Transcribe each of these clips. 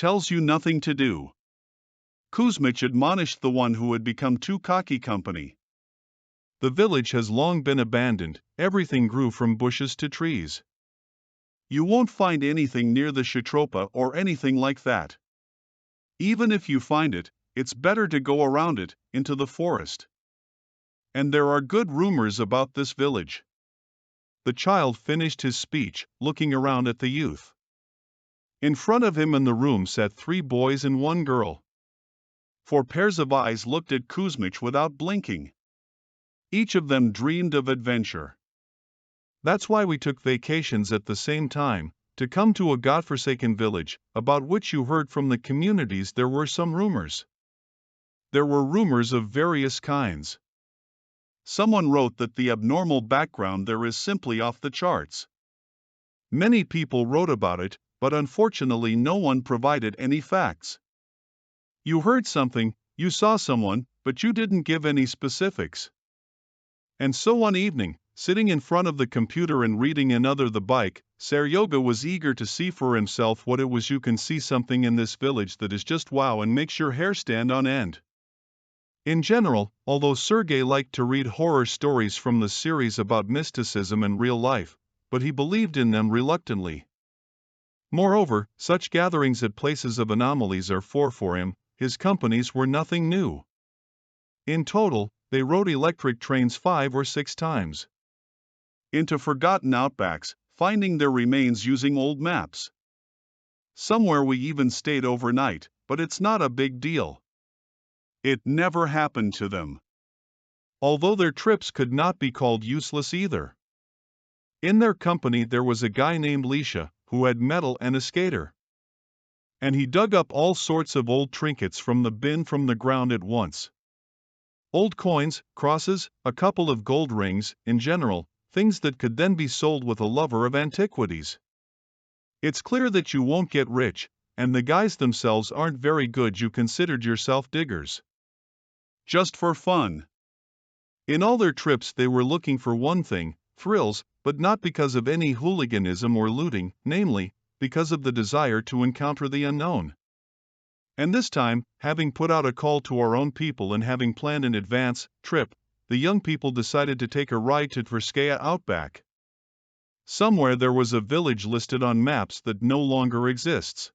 tells you nothing to do. Kuzmich admonished the one who had become too cocky company. The village has long been abandoned, everything grew from bushes to trees. You won't find anything near the Shatropa or anything like that. Even if you find it, it's better to go around it, into the forest. And there are good rumors about this village. The child finished his speech, looking around at the youth. In front of him in the room sat 3 boys and 1 girl. 4 pairs of eyes looked at Kuzmich without blinking. Each of them dreamed of adventure. That's why we took vacations at the same time, to come to a godforsaken village, about which you heard from the communities there were some rumors. There were rumors of various kinds. Someone wrote that the abnormal background there is simply off the charts. Many people wrote about it, but unfortunately no one provided any facts. You heard something, you saw someone, but you didn't give any specifics. And so one evening, sitting in front of the computer and reading another the bike, Seryoga was eager to see for himself what it was. You can see something in this village that is just wow and makes your hair stand on end. In general, although Sergei liked to read horror stories from the series about mysticism and real life, but he believed in them reluctantly. Moreover, such gatherings at places of anomalies are for him, his companies were nothing new. In total, they rode electric trains 5 or 6 times. Into forgotten outbacks, finding their remains using old maps. Somewhere we even stayed overnight, but it's not a big deal. It never happened to them. Although their trips could not be called useless either. In their company there was a guy named Lisha, who had metal and a skater. And he dug up all sorts of old trinkets from the bin from the ground at once. Old coins, crosses, a couple of gold rings, in general, things that could then be sold with a lover of antiquities. It's clear that you won't get rich, and the guys themselves aren't very good. You considered yourself diggers. Just for fun. In all their trips they were looking for one thing, thrills, but not because of any hooliganism or looting, namely, because of the desire to encounter the unknown. And this time, having put out a call to our own people and having planned an advance trip, the young people decided to take a ride to Tverskaya Outback. Somewhere there was a village listed on maps that no longer exists.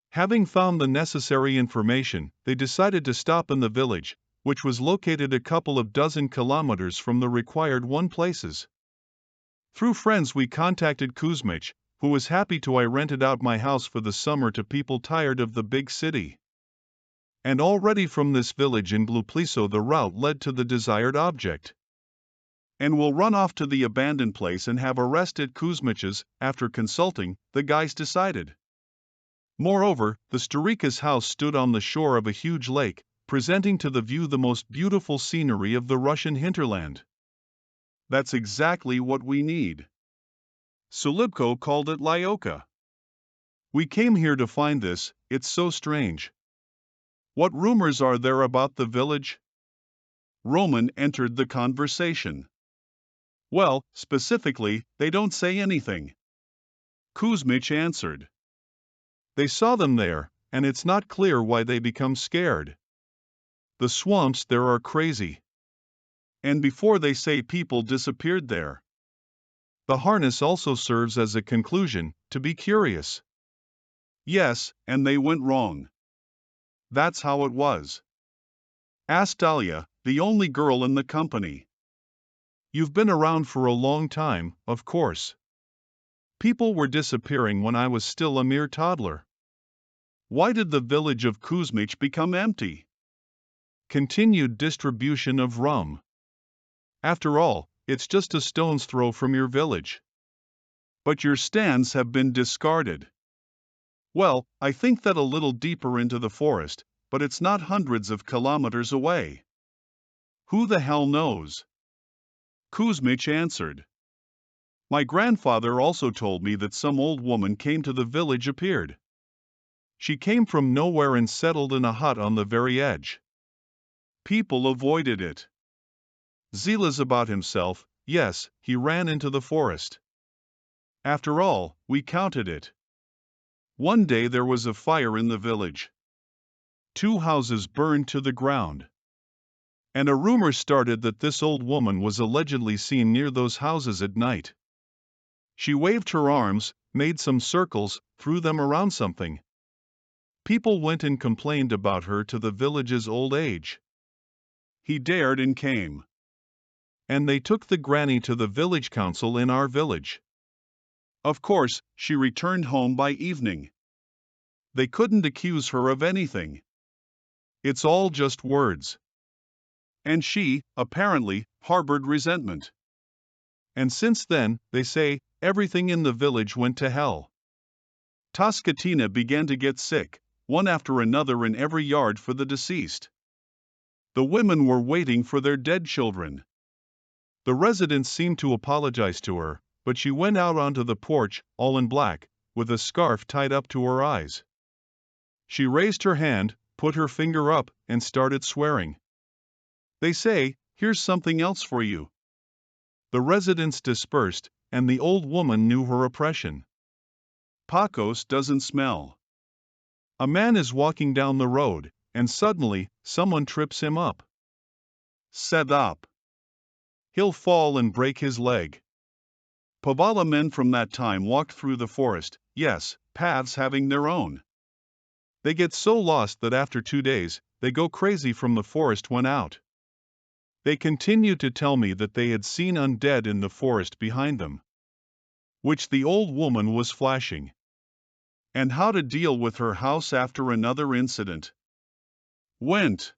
Having found the necessary information, they decided to stop in the village, which was located a couple of dozen kilometers from the required 1 places. Through friends we contacted Kuzmich, who was happy to I rented out my house for the summer to people tired of the big city. And already from this village in Blupliso the route led to the desired object. And we'll run off to the abandoned place and have a rest at Kuzmich's, after consulting, the guys decided. Moreover, the Starika's house stood on the shore of a huge lake, presenting to the view the most beautiful scenery of the Russian hinterland. That's exactly what we need. Sulibko called it Lyoka. We came here to find this, it's so strange. What rumors are there about the village? Roman entered the conversation. Well, specifically, they don't say anything. Kuzmich answered. They saw them there, and it's not clear why they become scared. The swamps there are crazy. And before they say people disappeared there. The harness also serves as a conclusion, to be curious. Yes, and they went wrong. That's how it was. Asked Dahlia, the only girl in the company. You've been around for a long time, of course. People were disappearing when I was still a mere toddler. Why did the village of Kuzmich become empty? Continued distribution of rum. After all, it's just a stone's throw from your village. But your stands have been discarded. Well, I think that a little deeper into the forest, but it's not hundreds of kilometers away. Who the hell knows? Kuzmich answered. My grandfather also told me that some old woman came to the village appeared. She came from nowhere and settled in a hut on the very edge. People avoided it. Zealous about himself, yes, he ran into the forest. After all, we counted it. One day there was a fire in the village. 2 houses burned to the ground. And a rumor started that this old woman was allegedly seen near those houses at night. She waved her arms, made some circles, threw them around something. People went and complained about her to the village's old age. He dared and came. And they took the granny to the village council in our village. Of course, she returned home by evening. They couldn't accuse her of anything. It's all just words. And she, apparently, harbored resentment. And since then, they say, everything in the village went to hell. Toscatina began to get sick, one after another in every yard for the deceased. The women were waiting for their dead children. The residents seemed to apologize to her, but she went out onto the porch, all in black, with a scarf tied up to her eyes. She raised her hand, put her finger up, and started swearing. They say, here's something else for you. The residents dispersed, and the old woman knew her oppression. Pacos doesn't smell. A man is walking down the road, and suddenly, someone trips him up. Set up. He'll fall and break his leg. Pavala men from that time walked through the forest, yes, paths having their own. They get so lost that after 2 days, they go crazy from the forest when out. They continued to tell me that they had seen undead in the forest behind them, which the old woman was flashing. And how to deal with her house after another incident. Went.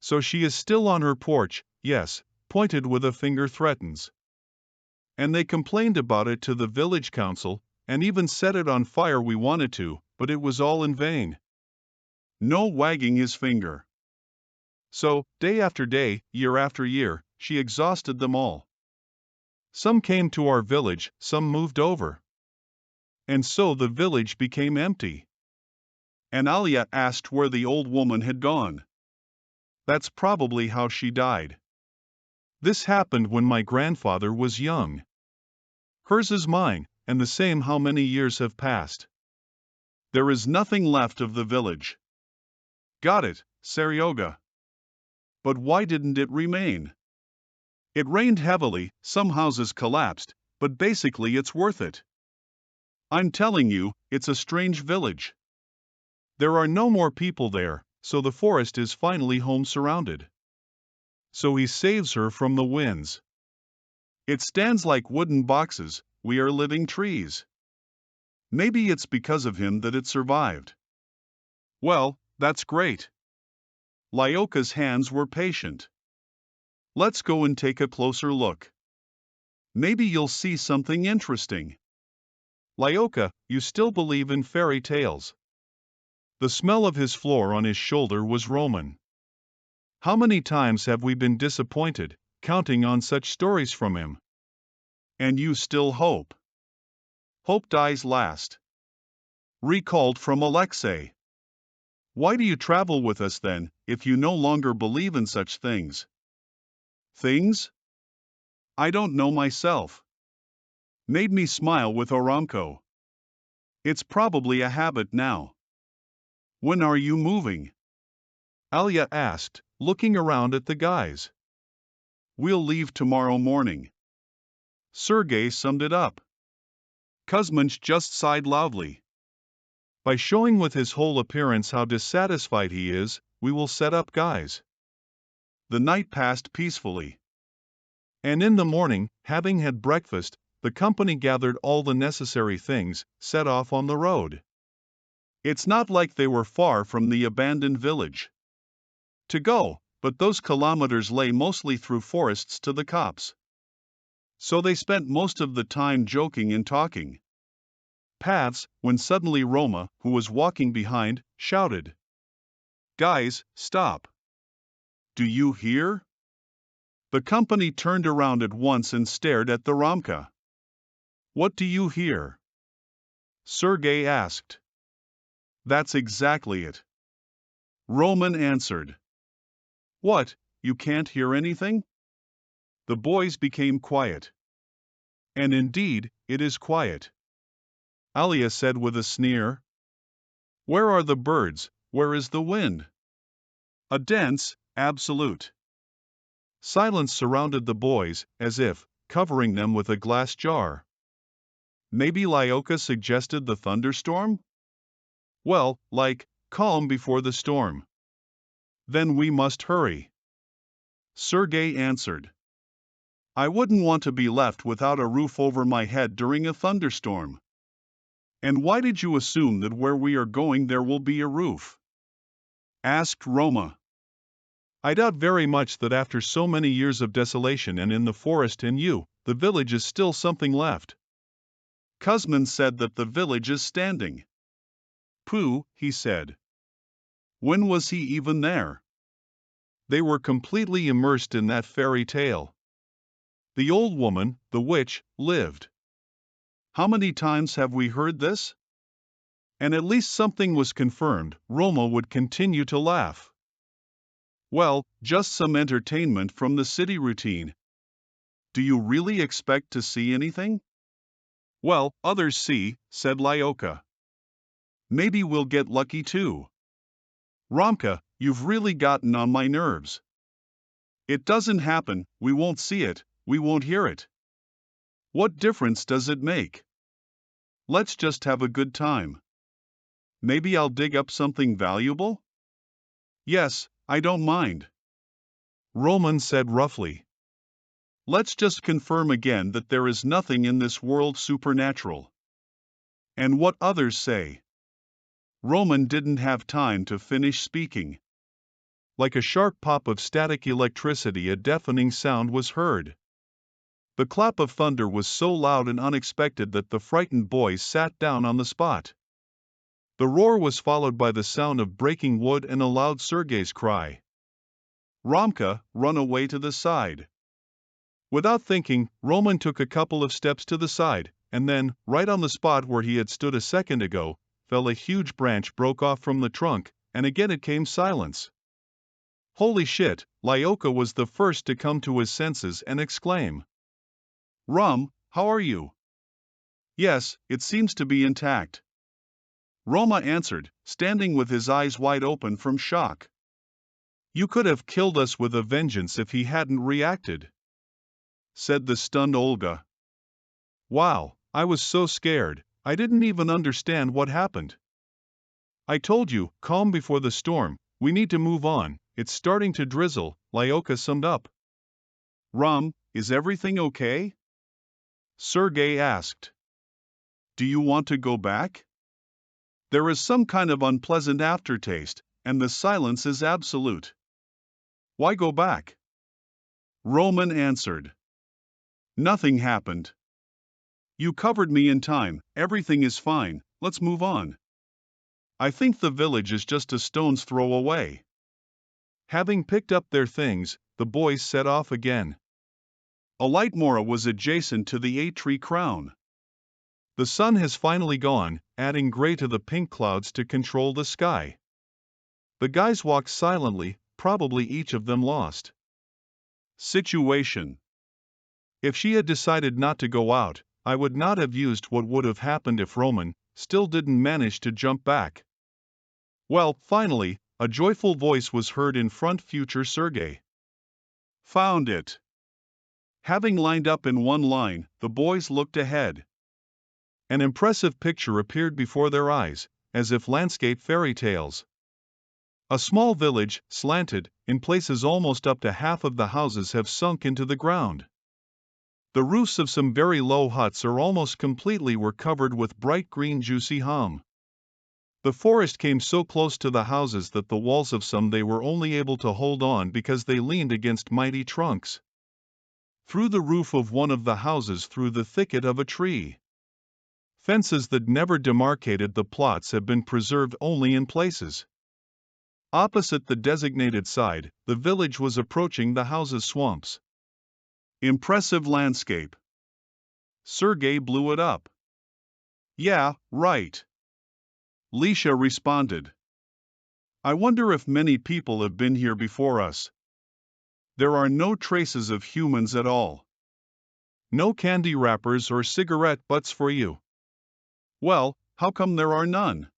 So she is still on her porch, yes, pointed with a finger threatens. And they complained about it to the village council, and even set it on fire we wanted to, but it was all in vain. No wagging his finger. So, day after day, year after year, she exhausted them all. Some came to our village, some moved over. And so the village became empty. And Alia asked where the old woman had gone. That's probably how she died. This happened when my grandfather was young. Hers is mine, and the same how many years have passed. There is nothing left of the village. Got it, Saryoga. But why didn't it remain? It rained heavily, some houses collapsed, but basically it's worth it. I'm telling you, it's a strange village. There are no more people there, so the forest is finally home surrounded. So he saves her from the winds. It stands like wooden boxes, we are living trees. Maybe it's because of him that it survived. Well, that's great. Lyoka's hands were patient. Let's go and take a closer look. Maybe you'll see something interesting. Lyoka, you still believe in fairy tales? The smell of his floor on his shoulder was Roman. How many times have we been disappointed, counting on such stories from him? And you still hope. Hope dies last. Recalled from Alexei. Why do you travel with us then, if you no longer believe in such things? Things? I don't know myself. Made me smile with Aramco. It's probably a habit now. When are you moving? Alia asked, looking around at the guys. We'll leave tomorrow morning. Sergei summed it up. Kuzminch just sighed loudly. By showing with his whole appearance how dissatisfied he is, we will set up guys. The night passed peacefully. And in the morning, having had breakfast, the company gathered all the necessary things, set off on the road. It's not like they were far from the abandoned village. To go, but those kilometers lay mostly through forests to the copse. So they spent most of the time joking and talking. Paths, when suddenly Roma, who was walking behind, shouted. Guys, stop. Do you hear? The company turned around at once and stared at the Ramka. What do you hear? Sergei asked. That's exactly it. Roman answered. What, you can't hear anything? The boys became quiet. And indeed, it is quiet. Alia said with a sneer. Where are the birds? Where is the wind? A dense, absolute silence surrounded the boys, as if covering them with a glass jar. Maybe Lyoka suggested the thunderstorm? Well, like, calm before the storm. Then we must hurry. Sergei answered. I wouldn't want to be left without a roof over my head during a thunderstorm. And why did you assume that where we are going there will be a roof? Asked Roma. I doubt very much that after so many years of desolation and in the forest and you, the village is still something left. Kuzmin said that the village is standing. Pooh, he said. When was he even there? They were completely immersed in that fairy tale. The old woman, the witch, lived. How many times have we heard this? And at least something was confirmed. Roma would continue to laugh. Well, just some entertainment from the city routine. Do you really expect to see anything? Well, others see, said Lyoka. Maybe we'll get lucky too. Romka, you've really gotten on my nerves. It doesn't happen, we won't see it, we won't hear it. What difference does it make? Let's just have a good time. Maybe I'll dig up something valuable? Yes, I don't mind. Roman said roughly. Let's just confirm again that there is nothing in this world supernatural. And what others say. Roman didn't have time to finish speaking. Like a sharp pop of static electricity, a deafening sound was heard. The clap of thunder was so loud and unexpected that the frightened boys sat down on the spot. The roar was followed by the sound of breaking wood and a loud Sergei's cry. Romka, run away to the side. Without thinking, Roman took a couple of steps to the side, and then, right on the spot where he had stood a second ago, fell a huge branch broke off from the trunk, and again it came silence. Holy shit, Lyoka was the first to come to his senses and exclaim. How are you? Yes, it seems to be intact. Roma answered, standing with his eyes wide open from shock. You could have killed us with a vengeance if he hadn't reacted, said the stunned Olga. Wow, I was so scared, I didn't even understand what happened. I told you, calm before the storm, we need to move on, it's starting to drizzle, Lyoka summed up. Is everything okay? Sergei asked. Do you want to go back? There is some kind of unpleasant aftertaste, and the silence is absolute. Why go back? Roman answered. Nothing happened. You covered me in time, everything is fine, let's move on. I think the village is just a stone's throw away. Having picked up their things, the boys set off again. Alitmora was adjacent to the 8-tree crown. The sun has finally gone, adding gray to the pink clouds to control the sky. The guys walked silently, probably each of them lost. Situation. If she had decided not to go out, I would not have used what would have happened if Roman still didn't manage to jump back. Well, finally, a joyful voice was heard in front. Future Sergei. Found it. Having lined up in one line, the boys looked ahead. An impressive picture appeared before their eyes, as if landscape fairy tales. A small village, slanted, in places almost up to half of the houses have sunk into the ground. The roofs of some very low huts are almost completely were covered with bright green juicy hum. The forest came so close to the houses that the walls of some they were only able to hold on because they leaned against mighty trunks. Through the roof of one of the houses through the thicket of a tree. Fences that never demarcated the plots have been preserved only in places. Opposite the designated side, the village was approaching the houses' swamps. Impressive landscape. Sergei blew it up. Yeah, right. Lisha responded. I wonder if many people have been here before us. There are no traces of humans at all. No candy wrappers or cigarette butts for you. Well, how come there are none?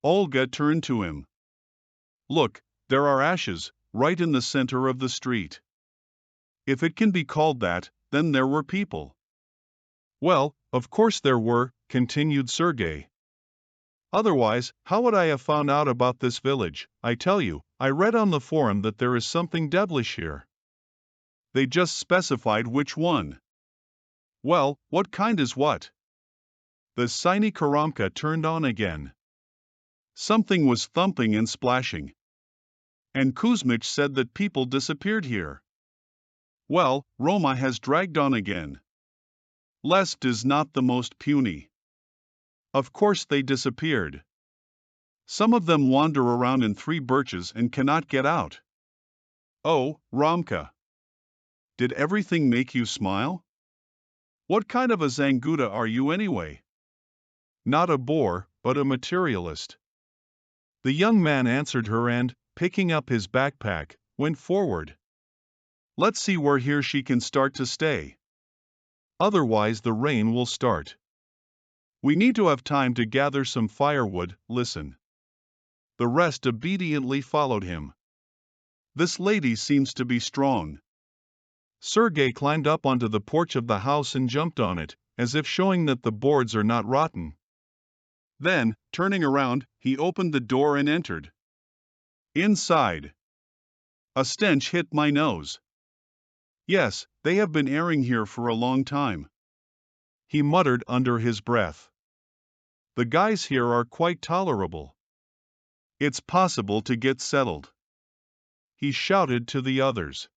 Olga turned to him. Look, there are ashes, right in the center of the street. If it can be called that, then there were people. Well, of course there were, continued Sergei. Otherwise, how would I have found out about this village? I tell you, I read on the forum that there is something devilish here. They just specified which one. Well, what kind is what? The Siny Karamka turned on again. Something was thumping and splashing. And Kuzmich said that people disappeared here. Well, Roma has dragged on again. Lest is not the most puny. Of course they disappeared. Some of them wander around in three birches and cannot get out. Oh, Ramka. Did everything make you smile? What kind of a Zanguda are you anyway? Not a bore, but a materialist. The young man answered her and, picking up his backpack, went forward. Let's see where here she can start to stay. Otherwise the rain will start. We need to have time to gather some firewood. Listen. The rest obediently followed him. This lady seems to be strong. Sergei climbed up onto the porch of the house and jumped on it, as if showing that the boards are not rotten. Then, turning around, he opened the door and entered. Inside. A stench hit my nose. Yes, they have been airing here for a long time. He muttered under his breath. The guys here are quite tolerable. It's possible to get settled. He shouted to the others.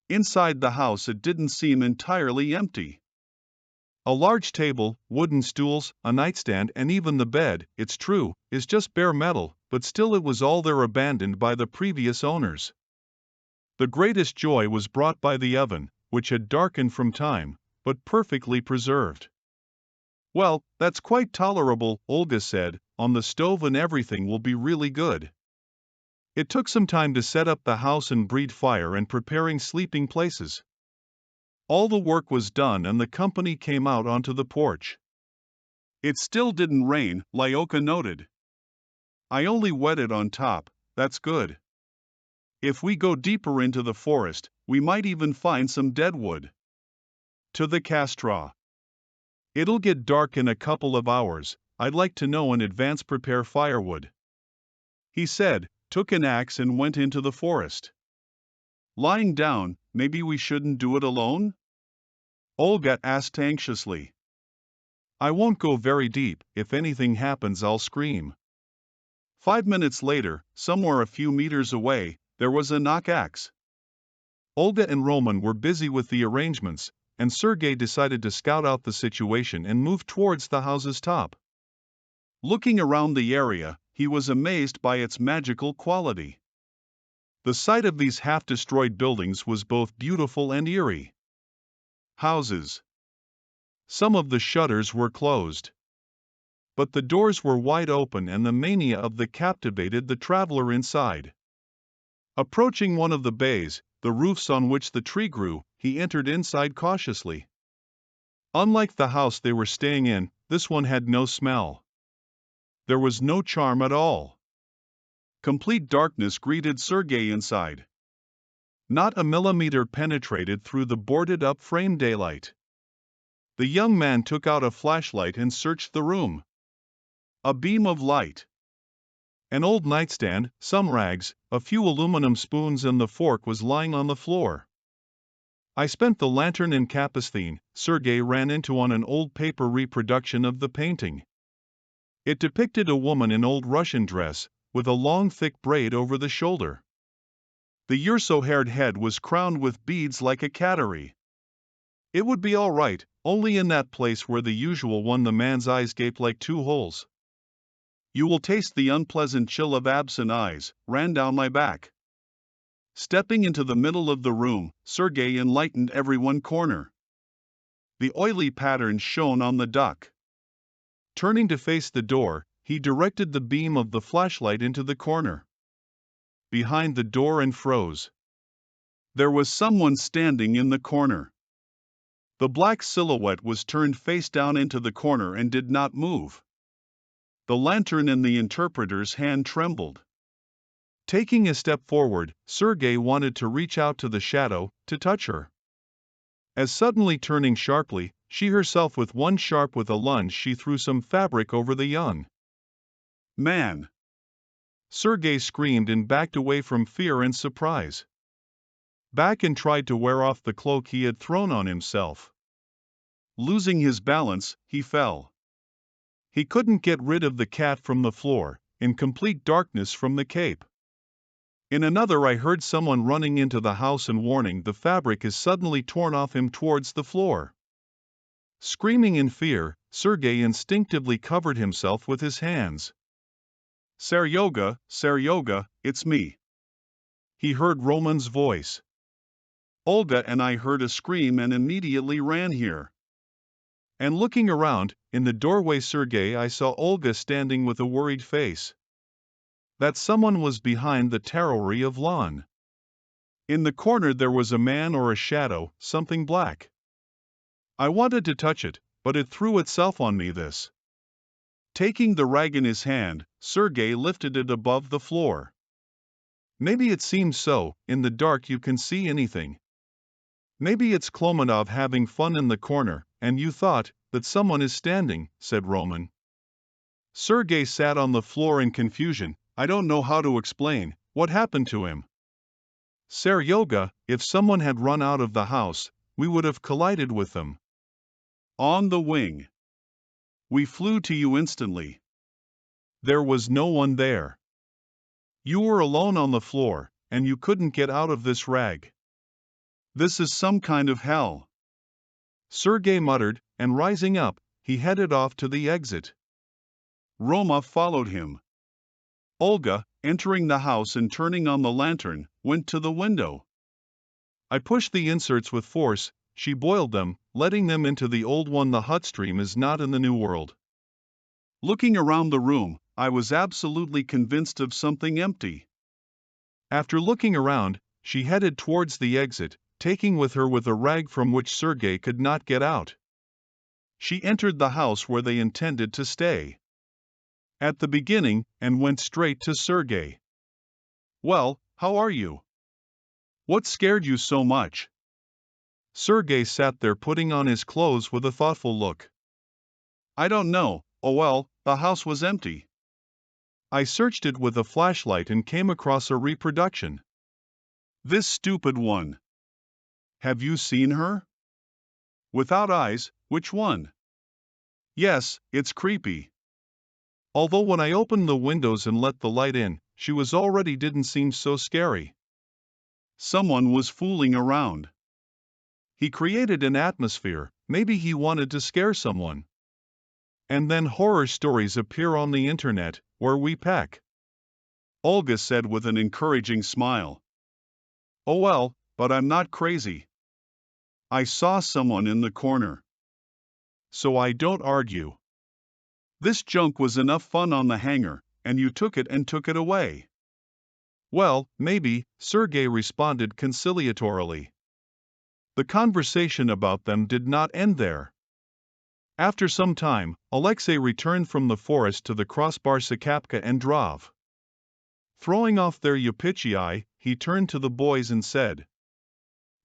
Inside the house it didn't seem entirely empty. A large table, wooden stools, a nightstand and even the bed, it's true, is just bare metal, but still it was all there abandoned by the previous owners. The greatest joy was brought by the oven, which had darkened from time, but perfectly preserved. Well, that's quite tolerable, Olga said, on the stove and everything will be really good. It took some time to set up the house and breed fire and preparing sleeping places. All the work was done and the company came out onto the porch. It still didn't rain, Lyoka noted. I only wetted on top, that's good. If we go deeper into the forest, we might even find some dead wood. To the Castra. It'll get dark in a couple of hours, I'd like to know in advance prepare firewood. He said, took an axe and went into the forest. Lying down, maybe we shouldn't do it alone? Olga asked anxiously. I won't go very deep, if anything happens I'll scream. 5 minutes later, somewhere a few meters away, there was a knock axe. Olga and Roman were busy with the arrangements, and Sergei decided to scout out the situation and move towards the house's top. Looking around the area, he was amazed by its magical quality. The sight of these half-destroyed buildings was both beautiful and eerie. Houses. Some of the shutters were closed. But the doors were wide open and the mania of the captivated the traveler inside. Approaching one of the bays, the roofs on which the tree grew, he entered inside cautiously. Unlike the house they were staying in, this one had no smell. There was no charm at all. Complete darkness greeted Sergei inside. Not a millimeter penetrated through the boarded-up frame daylight. The young man took out a flashlight and searched the room. A beam of light. An old nightstand, some rags, a few aluminum spoons and the fork was lying on the floor. I spent the lantern in Capisthene, Sergei ran into on an old paper reproduction of the painting. It depicted a woman in old Russian dress, with a long thick braid over the shoulder. The urso-haired head was crowned with beads like a cattery. It would be all right, only in that place where the usual one the man's eyes gaped like two holes. You will taste the unpleasant chill of absent eyes, ran down my back. Stepping into the middle of the room, Sergei enlightened every one corner. The oily patterns shone on the duck. Turning to face the door, he directed the beam of the flashlight into the corner. Behind the door and froze. There was someone standing in the corner. The black silhouette was turned face down into the corner and did not move. The lantern in the interpreter's hand trembled. Taking a step forward, Sergei wanted to reach out to the shadow, to touch her. As suddenly turning sharply, she herself with a lunge she threw some fabric over the young man. Sergei screamed and backed away from fear and surprise. Back and tried to wear off the cloak he had thrown on himself. Losing his balance, he fell. He couldn't get rid of the cat from the floor, in complete darkness from the cape. In another I heard someone running into the house and warning the fabric is suddenly torn off him towards the floor. Screaming in fear, Sergei instinctively covered himself with his hands. Seryoga, it's me. He heard Roman's voice. Olga and I heard a scream and immediately ran here. And looking around, in the doorway Sergei I saw Olga standing with a worried face. That someone was behind the tarot of lawn. In the corner there was a man or a shadow, something black. I wanted to touch it, but it threw itself on me this. Taking the rag in his hand, Sergei lifted it above the floor. Maybe it seems so, in the dark you can see anything. Maybe it's Klomanov having fun in the corner, and you thought that someone is standing, said Roman. Sergei sat on the floor in confusion. I don't know how to explain what happened to him. Seryoga, if someone had run out of the house, we would have collided with them. On the wing. We flew to you instantly. There was no one there. You were alone on the floor, and you couldn't get out of this rag. This is some kind of hell. Sergei muttered, and rising up, he headed off to the exit. Roma followed him. Olga, entering the house and turning on the lantern, went to the window. I pushed the inserts with force, she boiled them, letting them into the old one. The hot stream is not in the new world. Looking around the room, I was absolutely convinced of something empty. After looking around, she headed towards the exit, taking with her a rag from which Sergei could not get out. She entered the house where they intended to stay. At the beginning, and went straight to Sergei. Well, how are you? What scared you so much? Sergei sat there putting on his clothes with a thoughtful look. I don't know, oh well, the house was empty. I searched it with a flashlight and came across a reproduction. This stupid one. Have you seen her? Without eyes, which one? Yes, it's creepy. Although when I opened the windows and let the light in, she was already didn't seem so scary. Someone was fooling around. He created an atmosphere, maybe he wanted to scare someone. And then horror stories appear on the internet, where we peck. Olga said with an encouraging smile. Oh well, but I'm not crazy. I saw someone in the corner. So I don't argue. This junk was enough fun on the hanger, and you took it away. Well, maybe, Sergei responded conciliatorily. The conversation about them did not end there. After some time, Alexei returned from the forest to the crossbar Sakapka and Drov. Throwing off their yupichii, he turned to the boys and said,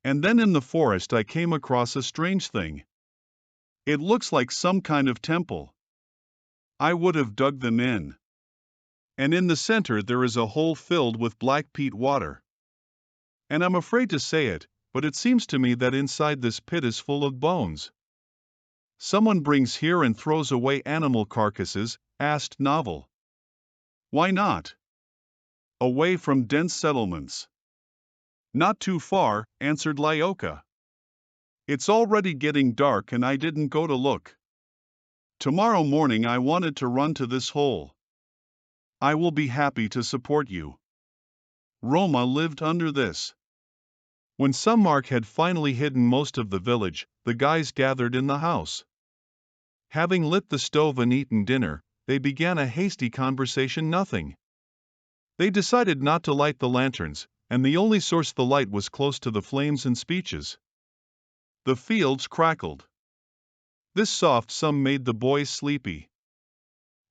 and then in the forest I came across a strange thing. It looks like some kind of temple. I would have dug them in. And in the center there is a hole filled with black peat water. And I'm afraid to say it, but it seems to me that inside this pit is full of bones. Someone brings here and throws away animal carcasses, asked Novel. Why not? Away from dense settlements. Not too far, answered Lyoka. It's already getting dark and I didn't go to look. Tomorrow morning I wanted to run to this hole. I will be happy to support you. Roma lived under this. When Sunmark had finally hidden most of the village, the guys gathered in the house. Having lit the stove and eaten dinner, they began a hasty conversation. They decided not to light the lanterns, and the only source the light was close to the flames and speeches. The fields crackled. This soft sum made the boys sleepy.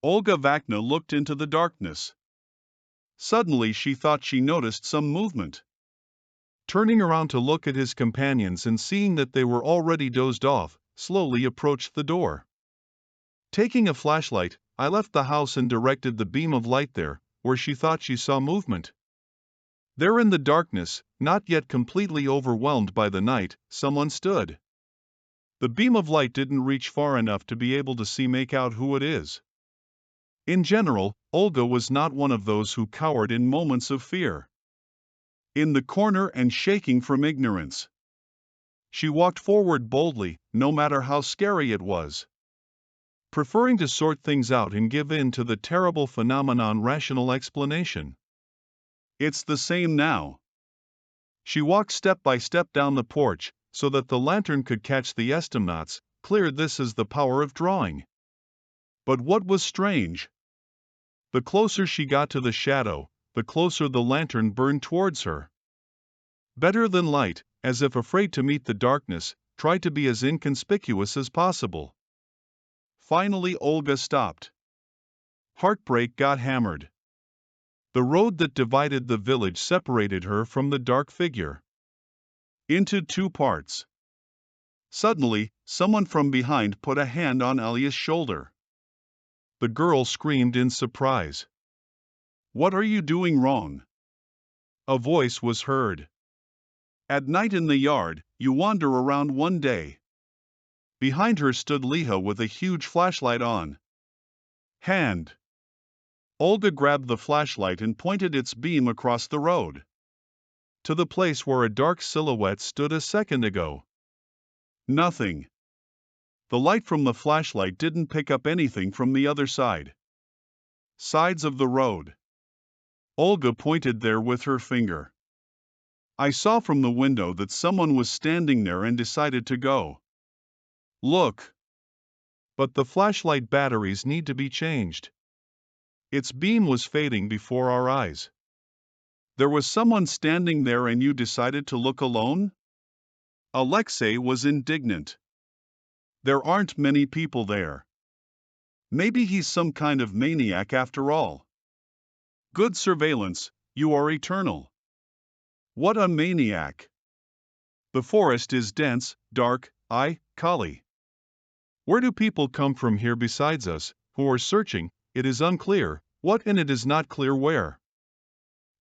Olga Vakna looked into the darkness. Suddenly she thought she noticed some movement. Turning around to look at his companions and seeing that they were already dozed off, slowly approached the door. Taking a flashlight, I left the house and directed the beam of light there, where she thought she saw movement. There in the darkness, not yet completely overwhelmed by the night, someone stood. The beam of light didn't reach far enough to be able to make out who it is. In general, Olga was not one of those who cowered in moments of fear. In the corner and shaking from ignorance, she walked forward boldly, no matter how scary it was. Preferring to sort things out and give in to the terrible phenomenon rational explanation. It's the same now. She walked step by step down the porch, so that the lantern could catch the estimats, clear. This is the power of drawing. But what was strange? The closer she got to the shadow, the closer the lantern burned towards her. Better than light, as if afraid to meet the darkness, tried to be as inconspicuous as possible. Finally Olga stopped. Heartbreak got hammered. The road that divided the village separated her from the dark figure into two parts. Suddenly, someone from behind put a hand on Alia's shoulder. The girl screamed in surprise. "What are you doing wrong?" A voice was heard. "At night in the yard, you wander around one day." Behind her stood Liha with a huge flashlight on hand. Olga grabbed the flashlight and pointed its beam across the road, to the place where a dark silhouette stood a second ago. Nothing. The light from the flashlight didn't pick up anything from the other sides of the road. Olga pointed there with her finger. "I saw from the window that someone was standing there and decided to go. Look." But the flashlight batteries need to be changed. Its beam was fading before our eyes. "There was someone standing there and you decided to look alone?" Alexei was indignant. "There aren't many people there. Maybe he's some kind of maniac after all. Good surveillance, you are eternal." "What a maniac!" "The forest is dense, dark, Kali. Where do people come from here besides us, who are searching? It is unclear what, and it is not clear where."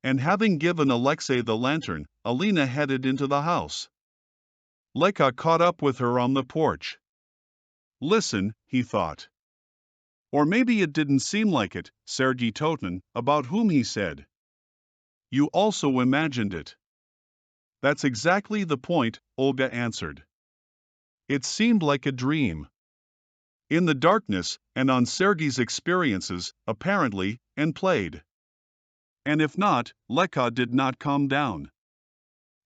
And having given Alexei the lantern, Alina headed into the house. Leka caught up with her on the porch. Listen, he thought. Or maybe it didn't seem like it, Sergei Totin, about whom he said. You also imagined it. That's exactly the point, Olga answered. It seemed like a dream. In the darkness, and on Sergei's experiences, apparently, and played. And if not, Leka did not calm down.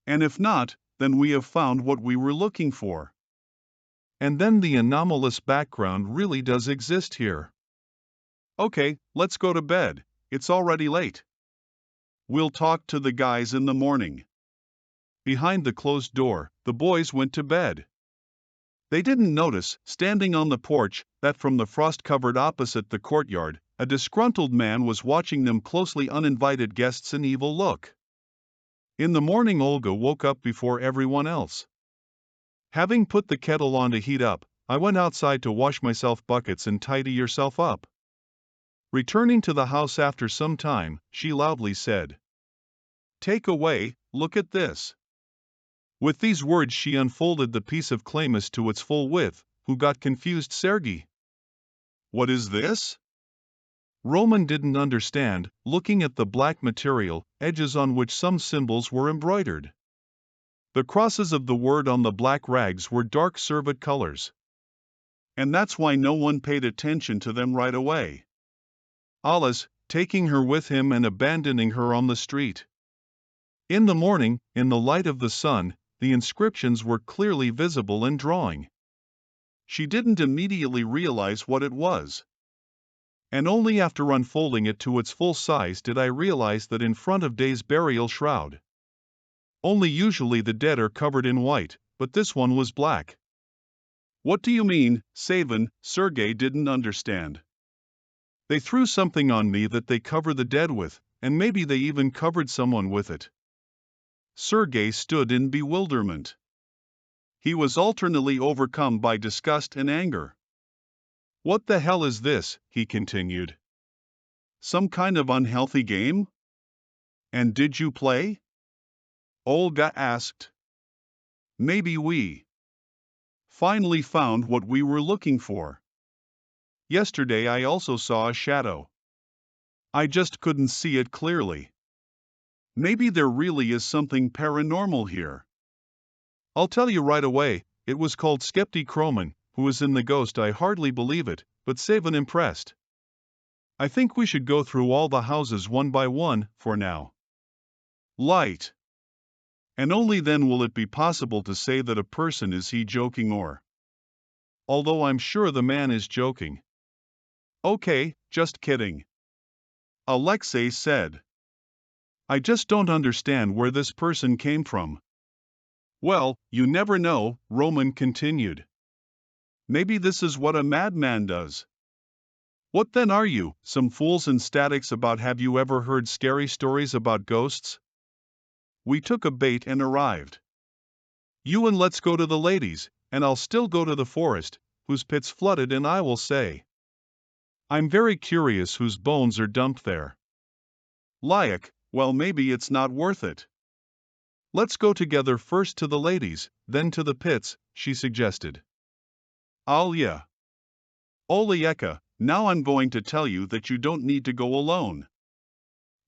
And if not, then we have found what we were looking for. And then the anomalous background really does exist here. Okay, let's go to bed, it's already late. We'll talk to the guys in the morning. Behind the closed door, the boys went to bed. They didn't notice, standing on the porch, that from the frost covered opposite the courtyard, a disgruntled man was watching them closely. Uninvited guests, an evil look. In the morning Olga woke up before everyone else. Having put the kettle on to heat up, I went outside to wash myself buckets and tidy yourself up. Returning to the house after some time, she loudly said, "Take away, look at this." With these words she unfolded the piece of claymus to its full width. Who got confused? Sergei. What is this? Roman didn't understand, looking at the black material, edges on which some symbols were embroidered. The crosses of the word on the black rags were dark servate colors. And that's why no one paid attention to them right away. Allah's, taking her with him and abandoning her on the street. In the morning, in the light of the sun, the inscriptions were clearly visible in drawing. She didn't immediately realize what it was. And only after unfolding it to its full size did I realize that in front of Day's burial shroud. Only usually the dead are covered in white, but this one was black. What do you mean, Savin? Sergei didn't understand. They threw something on me that they cover the dead with, and maybe they even covered someone with it. Sergei stood in bewilderment. He was alternately overcome by disgust and anger. What the hell is this? He continued. Some kind of unhealthy game? And did you play? Olga asked. Maybe we finally found what we were looking for. Yesterday I also saw a shadow. I just couldn't see it clearly. Maybe there really is something paranormal here. I'll tell you right away, it was called Skepti Kroman, who was in the ghost. I hardly believe it, but Savan impressed. I think we should go through all the houses one by one, for now. Light. And only then will it be possible to say that a person is he joking or. Although I'm sure the man is joking. Okay, just kidding. Alexei said. I just don't understand where this person came from. Well, you never know, Roman continued. Maybe this is what a madman does. What then are you, some fools and statics about? Have you ever heard scary stories about ghosts? We took a bait and arrived. You and let's go to the ladies, and I'll still go to the forest, whose pit's flooded, and I will say. I'm very curious whose bones are dumped there. Lyak, well, maybe it's not worth it. Let's go together first to the ladies, then to the pits, she suggested. Alya. Olayeka, now I'm going to tell you that you don't need to go alone.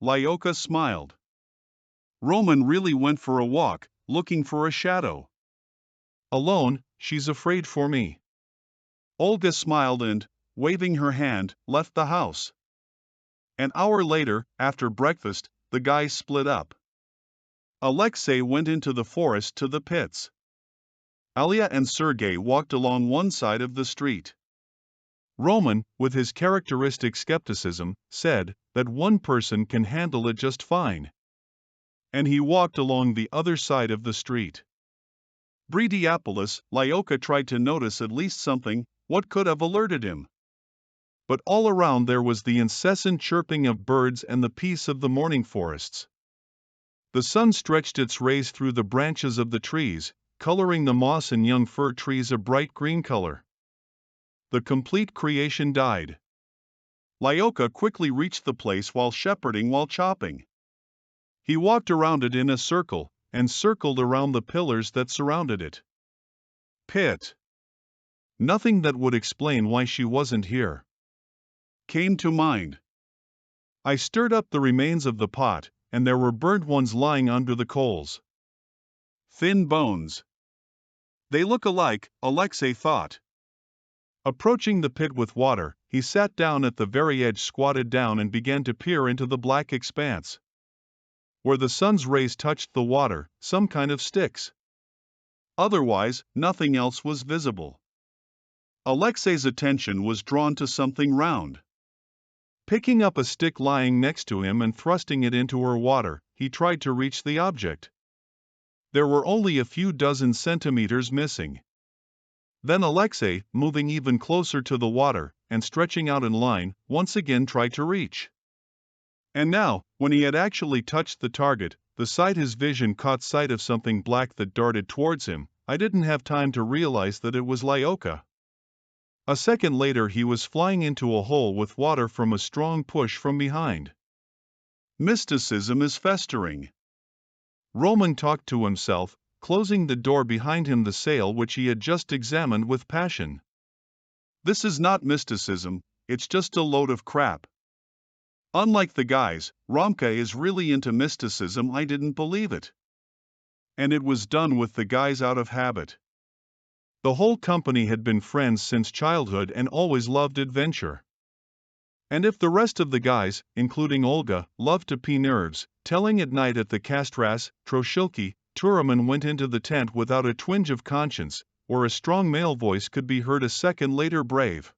Lyoka smiled. Roman really went for a walk, looking for a shadow. Alone, she's afraid for me. Olga smiled and, waving her hand, left the house. An hour later, after breakfast, the guys split up. Alexei went into the forest to the pits. Alia and Sergei walked along one side of the street. Roman, with his characteristic skepticism, said that one person can handle it just fine. And he walked along the other side of the street. Bridiapolis, Lyoka tried to notice at least something, what could have alerted him. But all around there was the incessant chirping of birds and the peace of the morning forests. The sun stretched its rays through the branches of the trees, coloring the moss and young fir trees a bright green color. The complete creation died. Lyoka quickly reached the place while shepherding while chopping. He walked around it in a circle, and circled around the pillars that surrounded it. Pit. Nothing that would explain why she wasn't here came to mind. I stirred up the remains of the pot, and there were burnt ones lying under the coals. Thin bones. They look alike, Alexei thought. Approaching the pit with water, he sat down at the very edge, squatted down, and began to peer into the black expanse. Where the sun's rays touched the water, some kind of sticks. Otherwise, nothing else was visible. Alexei's attention was drawn to something round. Picking up a stick lying next to him and thrusting it into her water, he tried to reach the object. There were only a few dozen centimeters missing. Then Alexei, moving even closer to the water, and stretching out in line, once again tried to reach. And now, when he had actually touched the target, the sight his vision caught sight of something black that darted towards him. I didn't have time to realize that it was Lyoka. A second later he was flying into a hole with water from a strong push from behind. Mysticism is festering. Roman talked to himself, closing the door behind him, the sail which he had just examined with passion. This is not mysticism, it's just a load of crap. Unlike the guys, Romka is really into mysticism. I didn't believe it. And it was done with the guys out of habit. The whole company had been friends since childhood and always loved adventure. And if the rest of the guys, including Olga, loved to pee nerves, telling at night at the Kastras, Troshilki, Turaman went into the tent without a twinge of conscience, or a strong male voice could be heard a second later brave.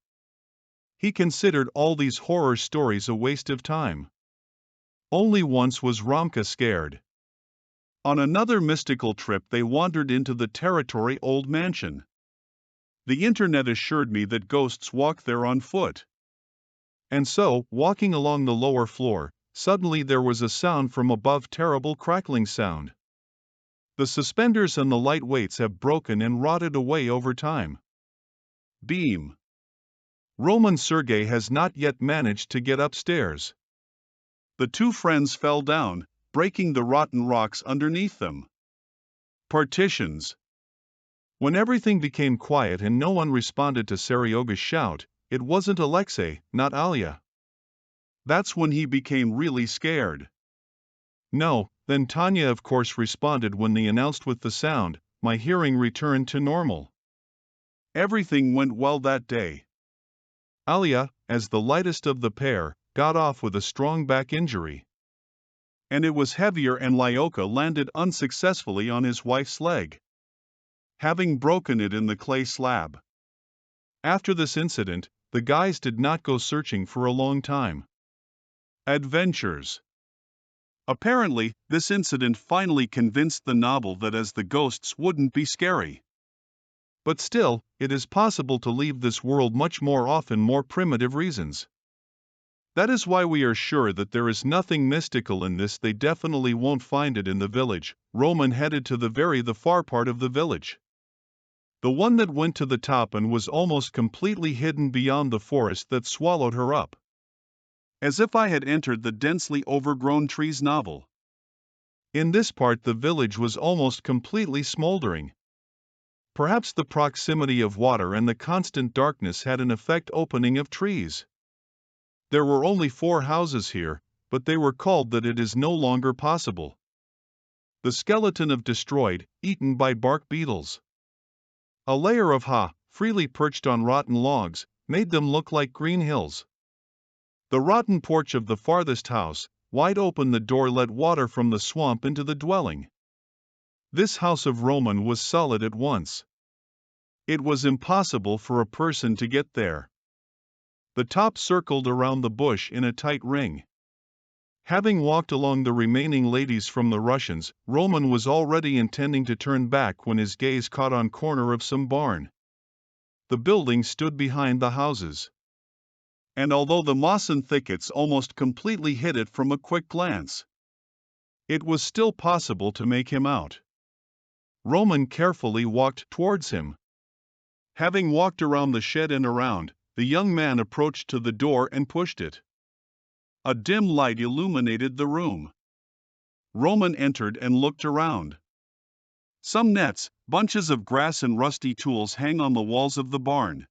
He considered all these horror stories a waste of time. Only once was Romka scared. On another mystical trip they wandered into the territory old mansion. The internet assured me that ghosts walk there on foot. And so, walking along the lower floor, suddenly there was a sound from above, terrible crackling sound. The suspenders and the light weights have broken and rotted away over time. Beam. Roman Sergei has not yet managed to get upstairs. The two friends fell down, breaking the rotten rocks underneath them. Partitions. When everything became quiet and no one responded to Seryoga's shout, it wasn't Alexei, not Alia. That's when he became really scared. No, then Tanya of course responded when they announced with the sound, my hearing returned to normal. Everything went well that day. Alia, as the lightest of the pair, got off with a strong back injury. And it was heavier, and Lyoka landed unsuccessfully on his wife's leg, having broken it in the clay slab. After this incident, the guys did not go searching for a long time. Adventures. Apparently, this incident finally convinced the novel that as the ghosts wouldn't be scary. But still, it is possible to leave this world much more often more primitive reasons. That is why we are sure that there is nothing mystical in this. They definitely won't find it in the village. Roman headed to the far part of the village. The one that went to the top and was almost completely hidden beyond the forest that swallowed her up. As if I had entered the densely overgrown trees novel. In this part the village was almost completely smoldering. Perhaps the proximity of water and the constant darkness had an effect opening of trees. There were only 4 houses here, but they were called that it is no longer possible. The skeleton of destroyed, eaten by bark beetles. A layer of freely perched on rotten logs, made them look like green hills. The rotten porch of the farthest house, wide open the door let water from the swamp into the dwelling. This house of Roman was solid at once. It was impossible for a person to get there. The top circled around the bush in a tight ring. Having walked along the remaining ladies from the Russians, Roman was already intending to turn back when his gaze caught on corner of some barn. The building stood behind the houses. And although the moss and thickets almost completely hid it from a quick glance, it was still possible to make him out. Roman carefully walked towards him. Having walked around the shed and around, the young man approached to the door and pushed it. A dim light illuminated the room. Roman entered and looked around. Some nets, bunches of grass and rusty tools hang on the walls of the barn.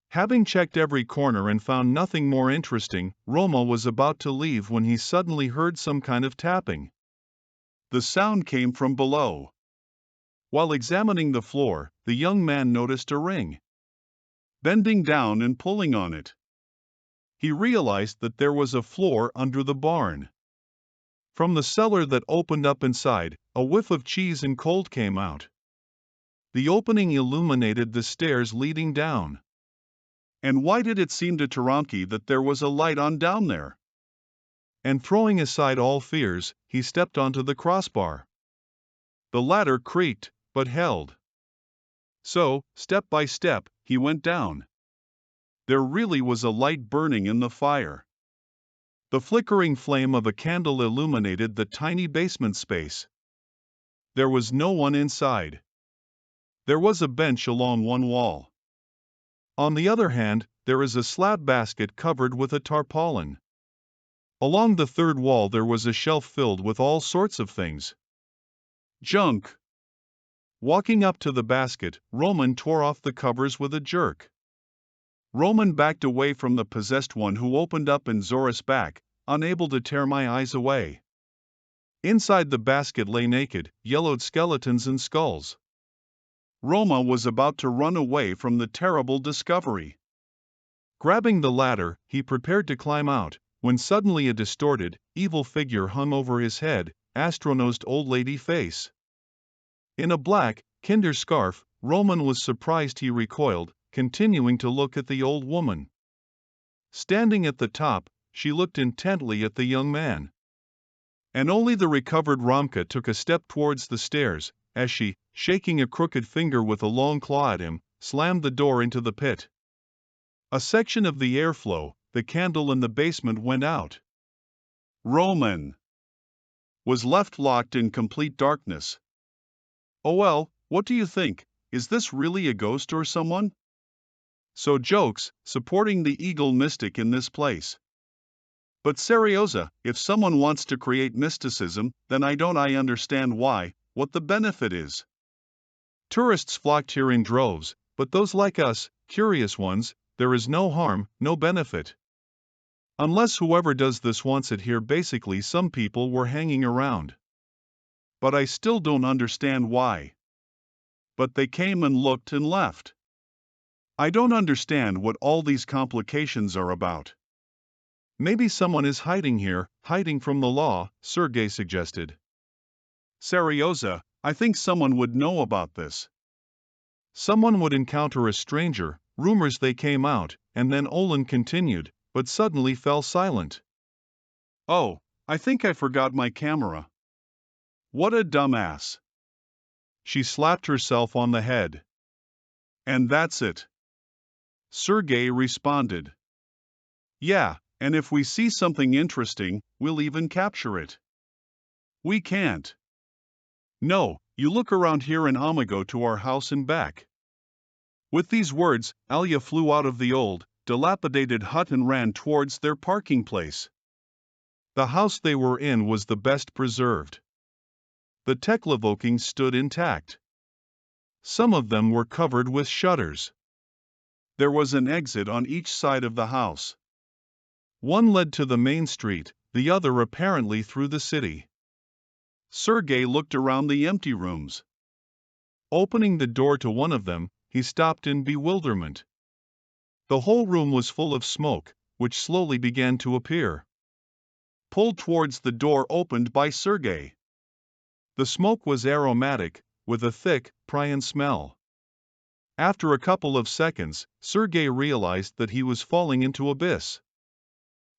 Having checked every corner and found nothing more interesting, Roma was about to leave when he suddenly heard some kind of tapping. The sound came from below. While examining the floor, the young man noticed a ring. Bending down and pulling on it, he realized that there was a floor under the barn. From the cellar that opened up inside, a whiff of cheese and cold came out. The opening illuminated the stairs leading down. And why did it seem to Taranki that there was a light on down there? And throwing aside all fears, he stepped onto the crossbar. The ladder creaked, but held. So, step by step, he went down. There really was a light burning in the fire. The flickering flame of a candle illuminated the tiny basement space. There was no one inside. There was a bench along one wall. On the other hand, there is a slab basket covered with a tarpaulin. Along the third wall there was a shelf filled with all sorts of things. Junk. Walking up to the basket, Roman tore off the covers with a jerk. Roman backed away from the possessed one, who opened up in Zora's back, unable to tear my eyes away. Inside the basket lay naked, yellowed skeletons and skulls. Roma was about to run away from the terrible discovery. Grabbing the ladder, he prepared to climb out, when suddenly a distorted, evil figure hung over his head, astronosed old lady face. In a black, kinder scarf, Roman was surprised. He recoiled, continuing to look at the old woman. Standing at the top, she looked intently at the young man. And only the recovered Ramka took a step towards the stairs, as she, shaking a crooked finger with a long claw at him, slammed the door into the pit. A section of the airflow, the candle in the basement went out. Roman was left locked in complete darkness. Oh well, what do you think? Is this really a ghost or someone? So jokes, supporting the eagle mystic in this place. But seriosa, if someone wants to create mysticism, then I understand why, what the benefit is. Tourists flocked here in droves, but those like us, curious ones, there is no harm, no benefit. Unless whoever does this wants it here, basically some people were hanging around. But I still don't understand why. But they came and looked and left. I don't understand what all these complications are about. Maybe someone is hiding here, hiding from the law, Sergei suggested. Serioza, I think someone would know about this. Someone would encounter a stranger, rumors they came out, and then Olin continued, but suddenly fell silent. Oh, I think I forgot my camera. What a dumbass. She slapped herself on the head. And that's it. Sergei responded. Yeah, and if we see something interesting, we'll even capture it. We can't. No, you look around here and I'ma go to our house and back. With these words, Alia flew out of the old, dilapidated hut and ran towards their parking place. The house they were in was the best preserved. The Teklavokings stood intact. Some of them were covered with shutters. There was an exit on each side of the house. One led to the main street, the other apparently through the city. Sergei looked around the empty rooms. Opening the door to one of them, he stopped in bewilderment. The whole room was full of smoke, which slowly began to appear. Pulled towards the door opened by Sergei. The smoke was aromatic, with a thick, prion smell. After a couple of seconds, Sergei realized that he was falling into abyss.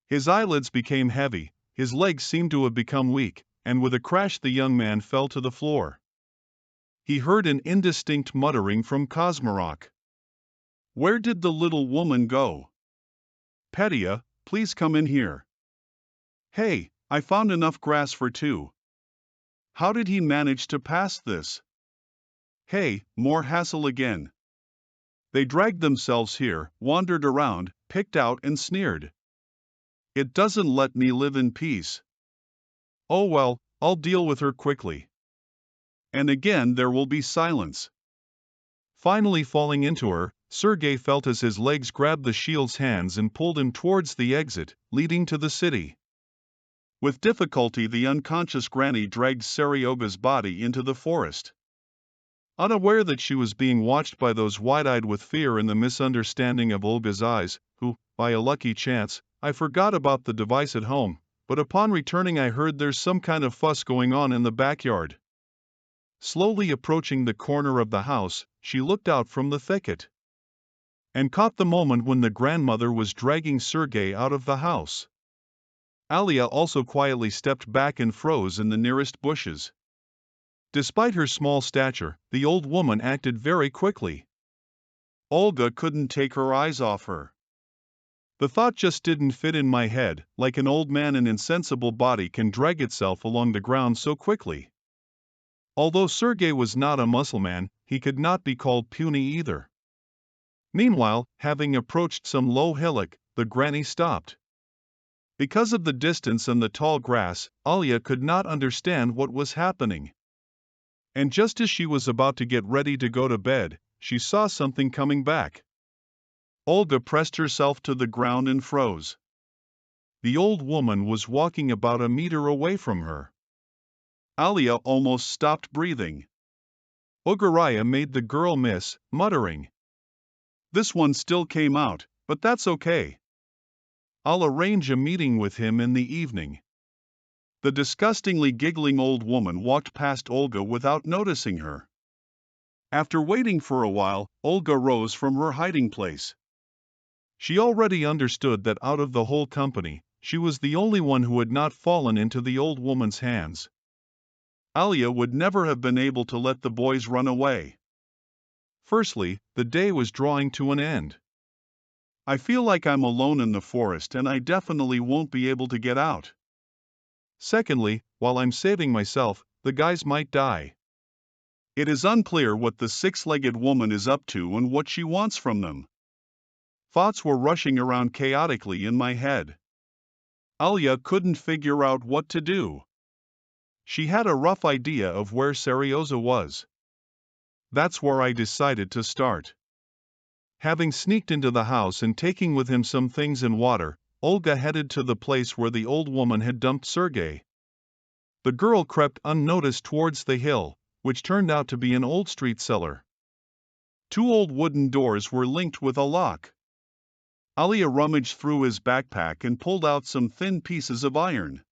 His eyelids became heavy, his legs seemed to have become weak, and with a crash the young man fell to the floor. He heard an indistinct muttering from Kosmarok. Where did the little woman go? Petia, please come in here. Hey, I found enough grass for two. How did he manage to pass this? Hey, more hassle again. They dragged themselves here, wandered around, picked out and sneered. It doesn't let me live in peace. Oh well, I'll deal with her quickly. And again there will be silence. Finally falling into her, Sergei felt as his legs grabbed the shield's hands and pulled him towards the exit, leading to the city. With difficulty the unconscious granny dragged Seryoga's body into the forest. Unaware that she was being watched by those wide-eyed with fear and the misunderstanding of Olga's eyes, who, by a lucky chance, I forgot about the device at home, but upon returning I heard there's some kind of fuss going on in the backyard. Slowly approaching the corner of the house, she looked out from the thicket. And caught the moment when the grandmother was dragging Sergei out of the house. Alia also quietly stepped back and froze in the nearest bushes. Despite her small stature, the old woman acted very quickly. Olga couldn't take her eyes off her. The thought just didn't fit in my head, like an old man and insensible body can drag itself along the ground so quickly. Although Sergei was not a Mussulman, he could not be called puny either. Meanwhile, having approached some low hillock, the granny stopped. Because of the distance and the tall grass, Alia could not understand what was happening. And just as she was about to get ready to go to bed, she saw something coming back. Olga pressed herself to the ground and froze. The old woman was walking about a meter away from her. Alia almost stopped breathing. Ogaraya made the girl miss, muttering. This one still came out, but that's okay. I'll arrange a meeting with him in the evening. The disgustingly giggling old woman walked past Olga without noticing her. After waiting for a while, Olga rose from her hiding place. She already understood that out of the whole company, she was the only one who had not fallen into the old woman's hands. Alia would never have been able to let the boys run away. Firstly, the day was drawing to an end. I feel like I'm alone in the forest and I definitely won't be able to get out. Secondly, while I'm saving myself, the guys might die. It is unclear what the six-legged woman is up to and what she wants from them. Thoughts were rushing around chaotically in my head. Alia couldn't figure out what to do. She had a rough idea of where Serioza was. That's where I decided to start. Having sneaked into the house and taking with him some things and water, Olga headed to the place where the old woman had dumped Sergei. The girl crept unnoticed towards the hill, which turned out to be an old street cellar. Two old wooden doors were linked with a lock. Alia rummaged through his backpack and pulled out some thin pieces of iron.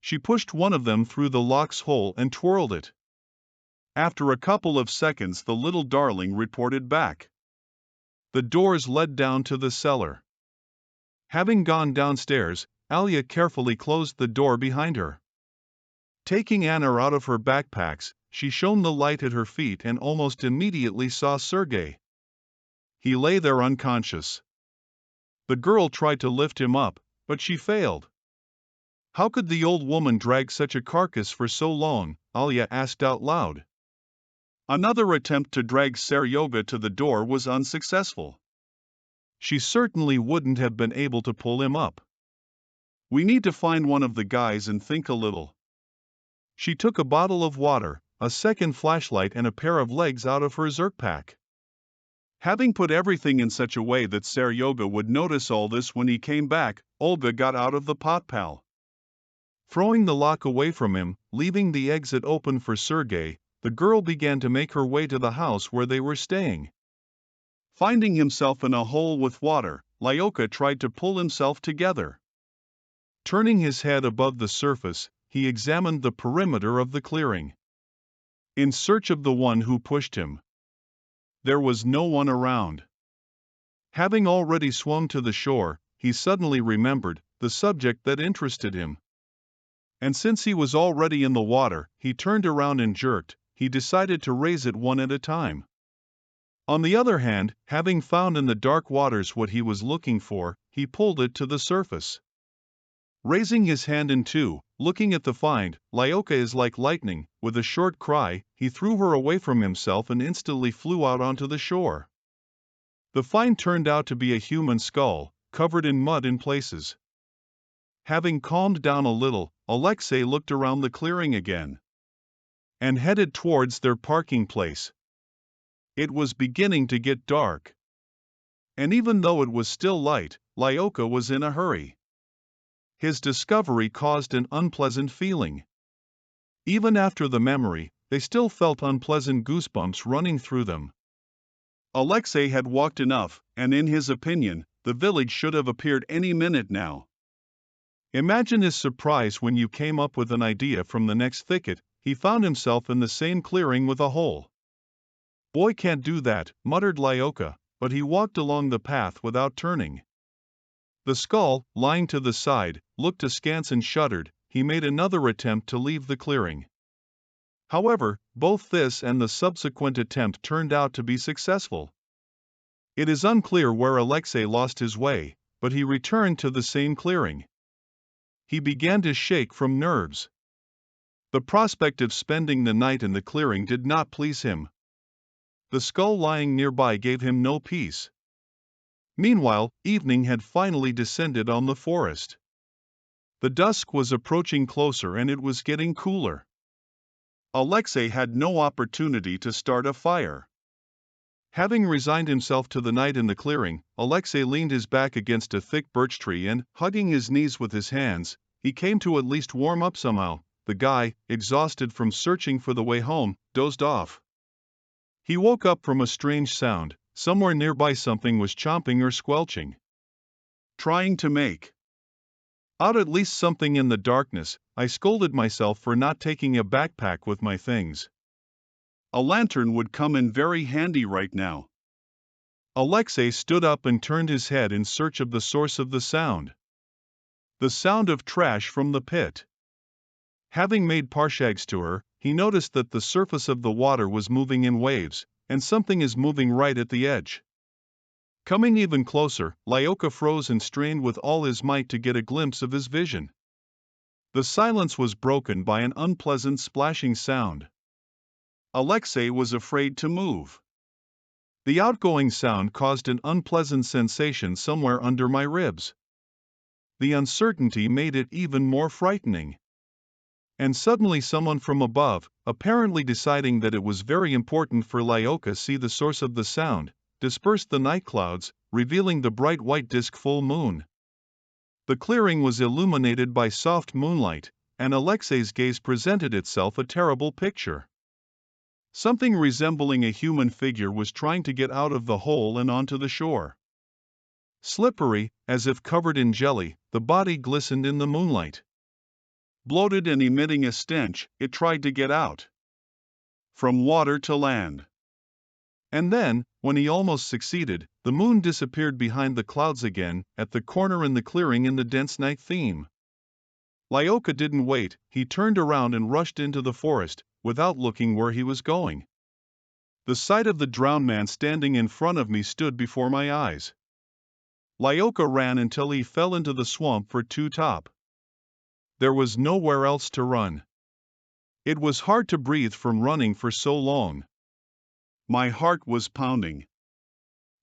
She pushed one of them through the lock's hole and twirled it. After a couple of seconds, the little darling reported back. The doors led down to the cellar. Having gone downstairs, Alia carefully closed the door behind her. Taking Anna out of her backpacks, she shone the light at her feet and almost immediately saw Sergei. He lay there unconscious. The girl tried to lift him up, but she failed. How could the old woman drag such a carcass for so long? Alia asked out loud. Another attempt to drag Seryoga to the door was unsuccessful. She certainly wouldn't have been able to pull him up. We need to find one of the guys and think a little. She took a bottle of water, a second flashlight and a pair of legs out of her zerkpack. Having put everything in such a way that Seryoga would notice all this when he came back, Olga got out of the potpal. Throwing the lock away from him, leaving the exit open for Sergei, the girl began to make her way to the house where they were staying. Finding himself in a hole with water, Lyoka tried to pull himself together. Turning his head above the surface, he examined the perimeter of the clearing. In search of the one who pushed him. There was no one around. Having already swum to the shore, he suddenly remembered the subject that interested him. And since he was already in the water, he turned around and jerked. He decided to raise it one at a time. On the other hand, having found in the dark waters what he was looking for, he pulled it to the surface. Raising his hand in two, looking at the find, Lyoka is like lightning. With a short cry, he threw her away from himself and instantly flew out onto the shore. The find turned out to be a human skull, covered in mud in places. Having calmed down a little, Alexei looked around the clearing again and headed towards their parking place. It was beginning to get dark. And even though it was still light, Lyoka was in a hurry. His discovery caused an unpleasant feeling. Even after the memory, they still felt unpleasant goosebumps running through them. Alexei had walked enough, and in his opinion, the village should have appeared any minute now. Imagine his surprise when you came up with an idea from the next thicket. He found himself in the same clearing with a hole. Boy can't do that, muttered Lyoka, but he walked along the path without turning. The skull, lying to the side, looked askance and shuddered. He made another attempt to leave the clearing. However, both this and the subsequent attempt turned out to be successful. It is unclear where Alexei lost his way, but he returned to the same clearing. He began to shake from nerves. The prospect of spending the night in the clearing did not please him. The skull lying nearby gave him no peace. Meanwhile, evening had finally descended on the forest. The dusk was approaching closer and it was getting cooler. Alexei had no opportunity to start a fire. Having resigned himself to the night in the clearing, Alexei leaned his back against a thick birch tree and, hugging his knees with his hands, he came to at least warm up somehow. The guy, exhausted from searching for the way home, dozed off. He woke up from a strange sound. Somewhere nearby something was chomping or squelching. Trying to make out at least something in the darkness, I scolded myself for not taking a backpack with my things. A lantern would come in very handy right now. Alexei stood up and turned his head in search of the source of the sound. The sound of trash from the pit. Having made parshags to her, he noticed that the surface of the water was moving in waves, and something is moving right at the edge. Coming even closer, Lyoka froze and strained with all his might to get a glimpse of his vision. The silence was broken by an unpleasant splashing sound. Alexei was afraid to move. The outgoing sound caused an unpleasant sensation somewhere under my ribs. The uncertainty made it even more frightening. And suddenly someone from above, apparently deciding that it was very important for Lyoka see the source of the sound, dispersed the night clouds, revealing the bright white disk full moon. The clearing was illuminated by soft moonlight, and Alexei's gaze presented itself a terrible picture. Something resembling a human figure was trying to get out of the hole and onto the shore. Slippery, as if covered in jelly, the body glistened in the moonlight. Bloated and emitting a stench, it tried to get out. From water to land. And then, when he almost succeeded, the moon disappeared behind the clouds again, at the corner in the clearing in the dense night theme. Lyoka didn't wait, he turned around and rushed into the forest, without looking where he was going. The sight of the drowned man standing in front of me stood before my eyes. Lyoka ran until he fell into the swamp for two top. There was nowhere else to run. It was hard to breathe from running for so long. My heart was pounding.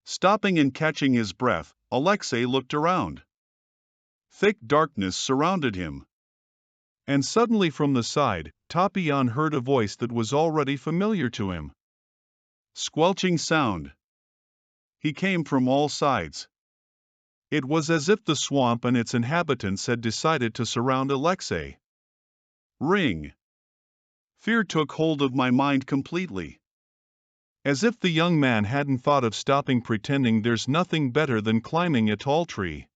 Stopping and catching his breath, Alexei looked around. Thick darkness surrounded him. And suddenly from the side, Tapian heard a voice that was already familiar to him. Squelching sound. He came from all sides. It was as if the swamp and its inhabitants had decided to surround Alexei. Ring. Fear took hold of my mind completely. As if the young man hadn't thought of stopping pretending there's nothing better than climbing a tall tree.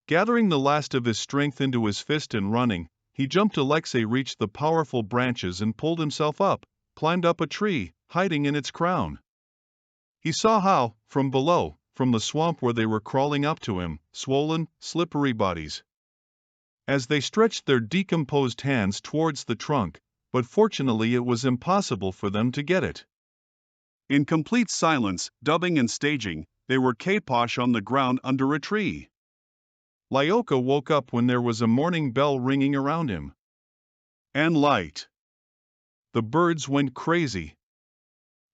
Gathering the last of his strength into his fist and running, he jumped. Alexei reached the powerful branches and pulled himself up, climbed up a tree, hiding in its crown. He saw how, from below, from the swamp where they were crawling up to him, swollen, slippery bodies. As they stretched their decomposed hands towards the trunk, but fortunately it was impossible for them to get it. In complete silence, dubbing and staging, they were caposh on the ground under a tree. Lyoka woke up when there was a morning bell ringing around him. And light. The birds went crazy.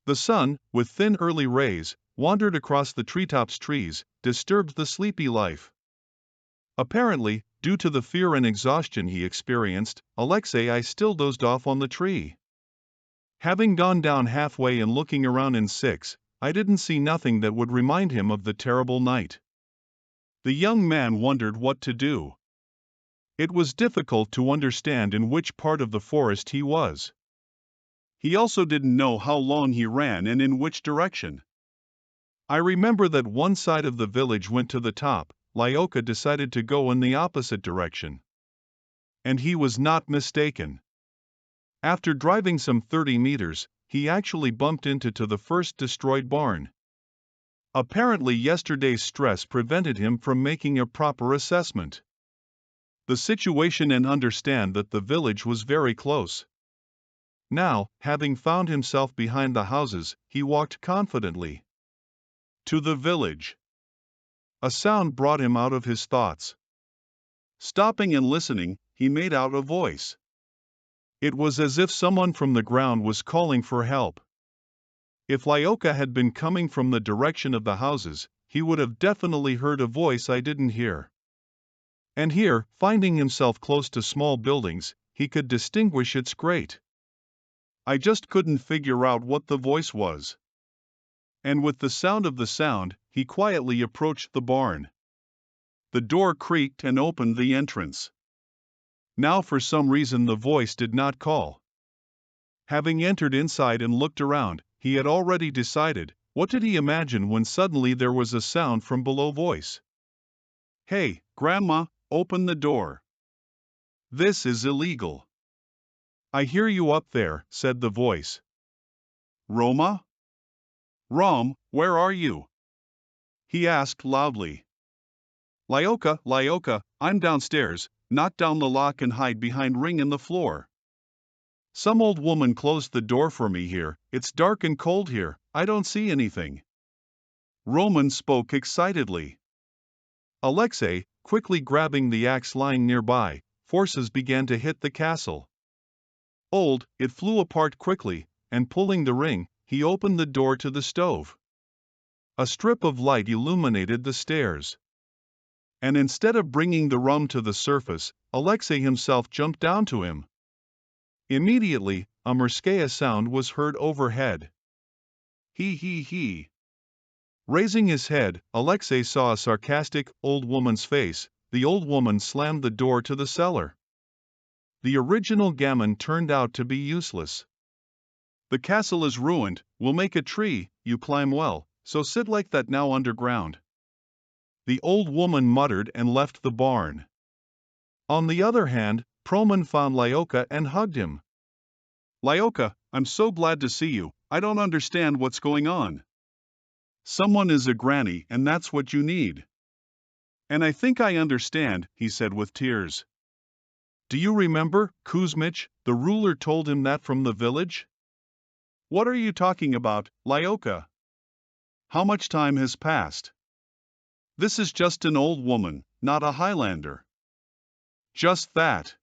The sun, with thin early rays, wandered across the treetops. Trees, disturbed the sleepy life. Apparently, due to the fear and exhaustion he experienced, Alexei still dozed off on the tree. Having gone down halfway and looking around in six, I didn't see nothing that would remind him of the terrible night. The young man wondered what to do. It was difficult to understand in which part of the forest he was. He also didn't know how long he ran and in which direction. I remember that one side of the village went to the top. Lyoka decided to go in the opposite direction. And he was not mistaken. After driving some 30 meters, he actually bumped into the first destroyed barn. Apparently yesterday's stress prevented him from making a proper assessment. The situation and understand that the village was very close. Now, having found himself behind the houses, he walked confidently to the village. A sound brought him out of his thoughts. Stopping and listening, he made out a voice. It was as if someone from the ground was calling for help. If Lyoka had been coming from the direction of the houses, he would have definitely heard a voice I didn't hear. And here, finding himself close to small buildings, he could distinguish its grate. I just couldn't figure out what the voice was. And with the sound of the sound, he quietly approached the barn. The door creaked and opened the entrance. Now for some reason the voice did not call. Having entered inside and looked around, he had already decided. What did he imagine when suddenly there was a sound from below voice? Hey, Grandma, open the door. This is illegal. I hear you up there, said the voice. Roma? Rom, where are you? He asked loudly. Lyoka, I'm downstairs, knock down the lock and hide behind ring in the floor. Some old woman closed the door for me here. It's dark and cold here, I don't see anything. Roman spoke excitedly. Alexei, quickly grabbing the axe lying nearby, forces began to hit the castle. It flew apart quickly, and pulling the ring, he opened the door to the stove. A strip of light illuminated the stairs. And instead of bringing the rum to the surface, Alexei himself jumped down to him. Immediately, a Murskaya sound was heard overhead. He. Raising his head, Alexei saw a sarcastic, old woman's face. The old woman slammed the door to the cellar. The original gammon turned out to be useless. The castle is ruined, we'll make a tree, you climb well, so sit like that now underground. The old woman muttered and left the barn. On the other hand, Proman found Lyoka and hugged him. Lyoka, I'm so glad to see you, I don't understand what's going on. Someone is a granny and that's what you need. And I think I understand, he said with tears. Do you remember, Kuzmich, the ruler told him that from the village? What are you talking about, Lyoka? How much time has passed? This is just an old woman, not a Highlander. Just that.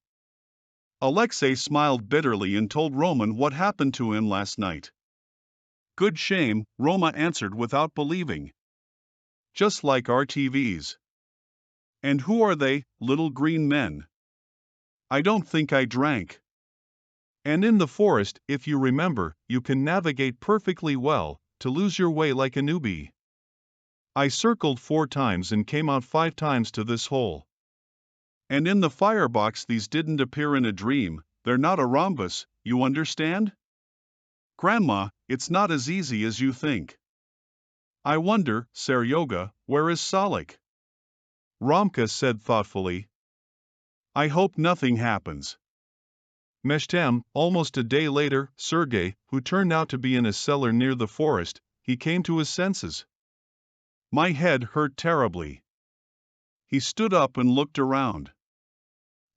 Alexei smiled bitterly and told Roman what happened to him last night. Good shame, Roma answered without believing. Just like our TVs. And who are they, little green men? I don't think I drank. And in the forest, if you remember, you can navigate perfectly well, to lose your way like a newbie. I circled 4 times and came out 5 times to this hole. And in the firebox these didn't appear in a dream, they're not a rhombus, you understand? Grandma, it's not as easy as you think. I wonder, Seryoga, where is Salik? Romka said thoughtfully. I hope nothing happens. Meshtam, almost a day later, Sergei, who turned out to be in a cellar near the forest, he came to his senses. My head hurt terribly. He stood up and looked around.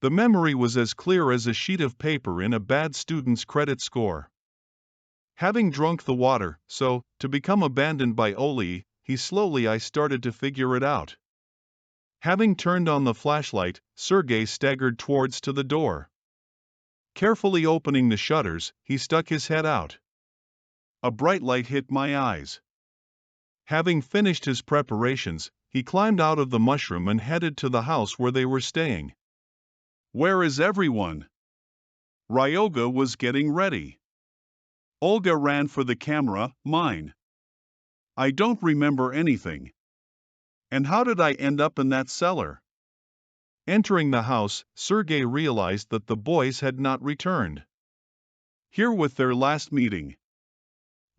The memory was as clear as a sheet of paper in a bad student's credit score. Having drunk the water, to become abandoned by Oli, I started to figure it out. Having turned on the flashlight, Sergei staggered towards to the door. Carefully opening the shutters, he stuck his head out. A bright light hit my eyes. Having finished his preparations, he climbed out of the mushroom and headed to the house where they were staying. Where is everyone? Ryoga was getting ready. Olga ran for the camera, mine. I don't remember anything. And how did I end up in that cellar? Entering the house, Sergei realized that the boys had not returned. Here with their last meeting.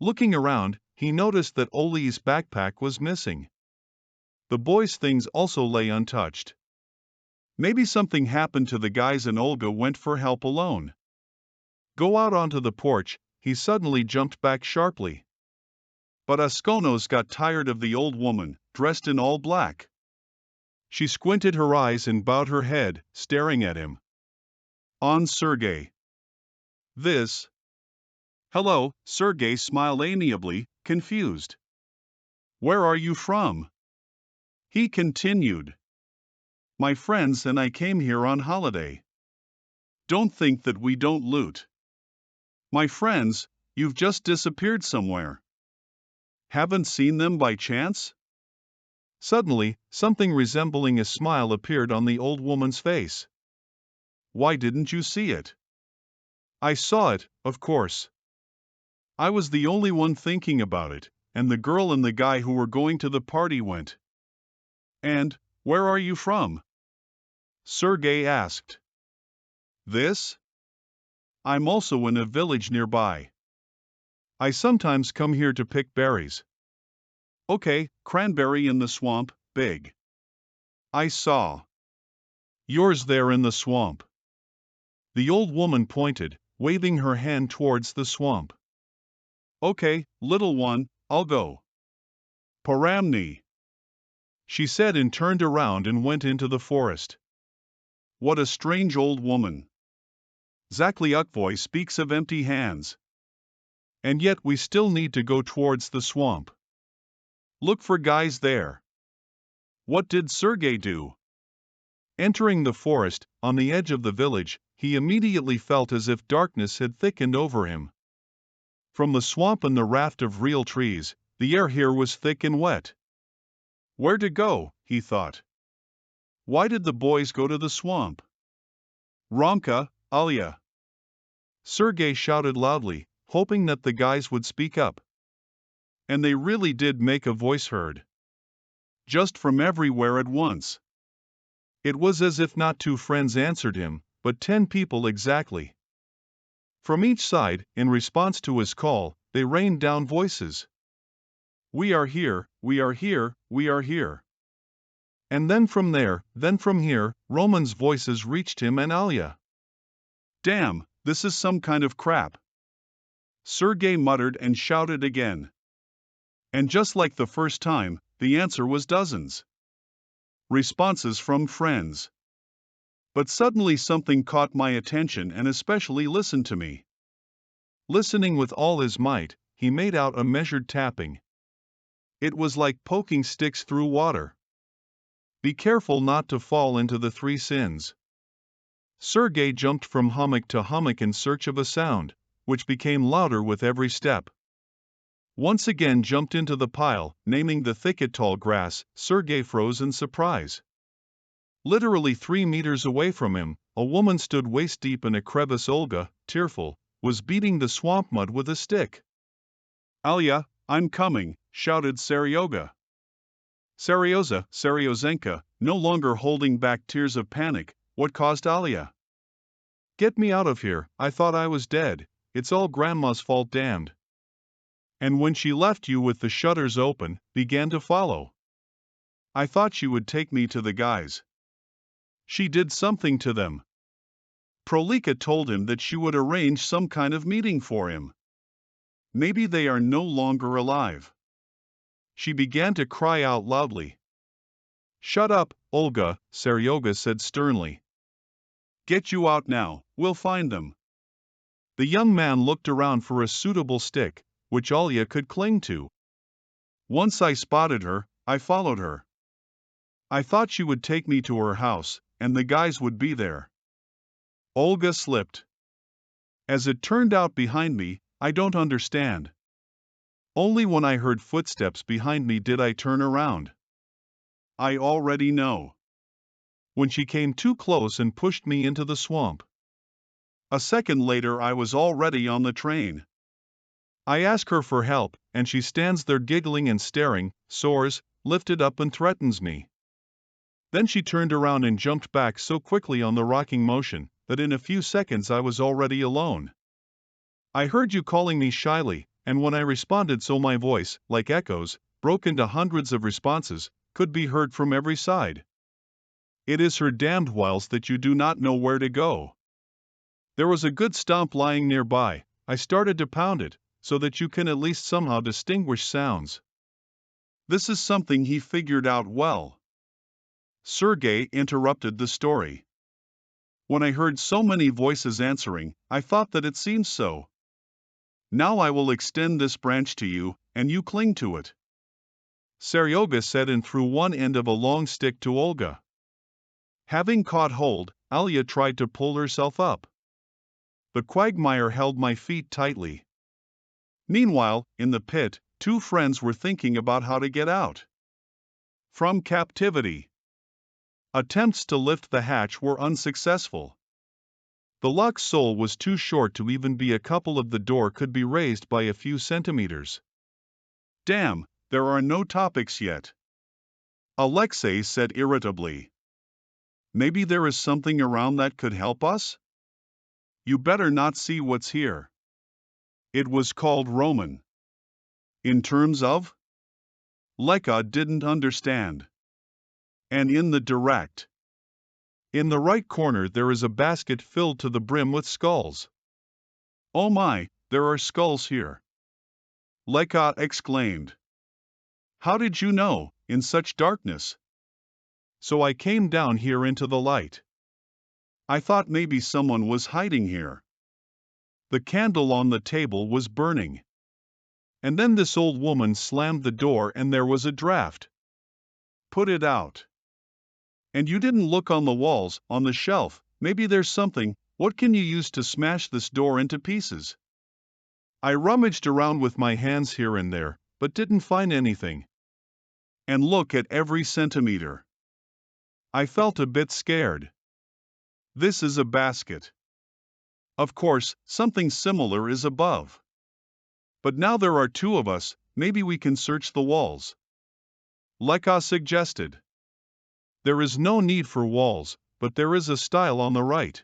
Looking around, he noticed that Oli's backpack was missing. The boys' things also lay untouched. Maybe something happened to the guys and Olga went for help alone. Go out onto the porch, he suddenly jumped back sharply. But Askonos got tired of the old woman, dressed in all black. She squinted her eyes and bowed her head, staring at him. On Sergei. This. Hello, Sergei smiled amiably, confused. Where are you from? He continued. My friends and I came here on holiday. Don't think that we don't loot. My friends, you've just disappeared somewhere. Haven't seen them by chance? Suddenly, something resembling a smile appeared on the old woman's face. Why didn't you see it? I saw it, of course. I was the only one thinking about it, and the girl and the guy who were going to the party went. And, where are you from? Sergei asked. This? I'm also in a village nearby. I sometimes come here to pick berries. Okay, cranberry in the swamp, big. I saw. Yours there in the swamp. The old woman pointed, waving her hand towards the swamp. Okay, little one, I'll go. Paramni. She said and turned around and went into the forest. What a strange old woman. Zakliukvoy speaks of empty hands. And yet we still need to go towards the swamp. Look for guys there. What did Sergei do? Entering the forest, on the edge of the village, he immediately felt as if darkness had thickened over him. From the swamp and the raft of real trees, the air here was thick and wet. Where to go, he thought. Why did the boys go to the swamp? Romka, Alya. Sergei shouted loudly, hoping that the guys would speak up. And they really did make a voice heard. Just from everywhere at once. It was as if not 2 friends answered him, but 10 people exactly. From each side, in response to his call, they rained down voices. We are here, we are here, we are here. And then from there, then from here, Roman's voices reached him and Alya. Damn, this is some kind of crap. Sergei muttered and shouted again. And just like the first time, the answer was dozens. Responses from friends. But suddenly something caught my attention and especially listened to me. Listening with all his might, he made out a measured tapping. It was like poking sticks through water. Be careful not to fall into the 3 sins. Sergei jumped from hummock to hummock in search of a sound, which became louder with every step. Once again jumped into the pile, naming the thicket tall grass. Sergei froze in surprise. Literally 3 meters away from him, a woman stood waist-deep in a crevice. Olga, tearful, was beating the swamp mud with a stick. Alya, I'm coming, shouted Seryoga. Seryozenka, no longer holding back tears of panic. What caused Alya? Get me out of here, I thought I was dead, it's all Grandma's fault, damned. And when she left you with the shutters open, began to follow. I thought she would take me to the guys. She did something to them. Prolika told him that she would arrange some kind of meeting for him. Maybe they are no longer alive. She began to cry out loudly. Shut up, Olga, Seryoga said sternly. Get you out now, we'll find them. The young man looked around for a suitable stick, which Alya could cling to. Once I spotted her, I followed her. I thought she would take me to her house, and the guys would be there. Olga slipped. As it turned out behind me, I don't understand. Only when I heard footsteps behind me did I turn around. I already know. When she came too close and pushed me into the swamp. A second later I was already on the train. I ask her for help, and she stands there giggling and staring, soars, lifted up and threatens me. Then she turned around and jumped back so quickly on the rocking motion, that in a few seconds I was already alone. I heard you calling me shyly, and when I responded so my voice, like echoes, broke into hundreds of responses, could be heard from every side. It is her damned wiles that you do not know where to go. There was a good stump lying nearby, I started to pound it, so that you can at least somehow distinguish sounds. This is something he figured out well. Sergei interrupted the story. When I heard so many voices answering, I thought that it seemed so. Now I will extend this branch to you, and you cling to it. Seryoga said and threw one end of a long stick to Olga. Having caught hold, Alya tried to pull herself up. The quagmire held my feet tightly. Meanwhile, in the pit, 2 friends were thinking about how to get out from captivity. Attempts to lift the hatch were unsuccessful. The lock's sole was too short to even be a couple of the door could be raised by a few centimeters. Damn, there are no topics yet. Alexei said irritably. Maybe there is something around that could help us? You better not see what's here. It was called Roman. In terms of? Leka didn't understand. And in the direct. In the right corner there is a basket filled to the brim with skulls. Oh my, there are skulls here. Leka exclaimed. How did you know, in such darkness? So I came down here into the light. I thought maybe someone was hiding here. The candle on the table was burning. And then this old woman slammed the door and there was a draft. Put it out. And you didn't look on the walls, on the shelf, maybe there's something, what can you use to smash this door into pieces? I rummaged around with my hands here and there, but didn't find anything. And look at every centimeter. I felt a bit scared. This is a basket. Of course, something similar is above. But now there are two of us, maybe we can search the walls. Leka suggested. There is no need for walls, but there is a style on the right.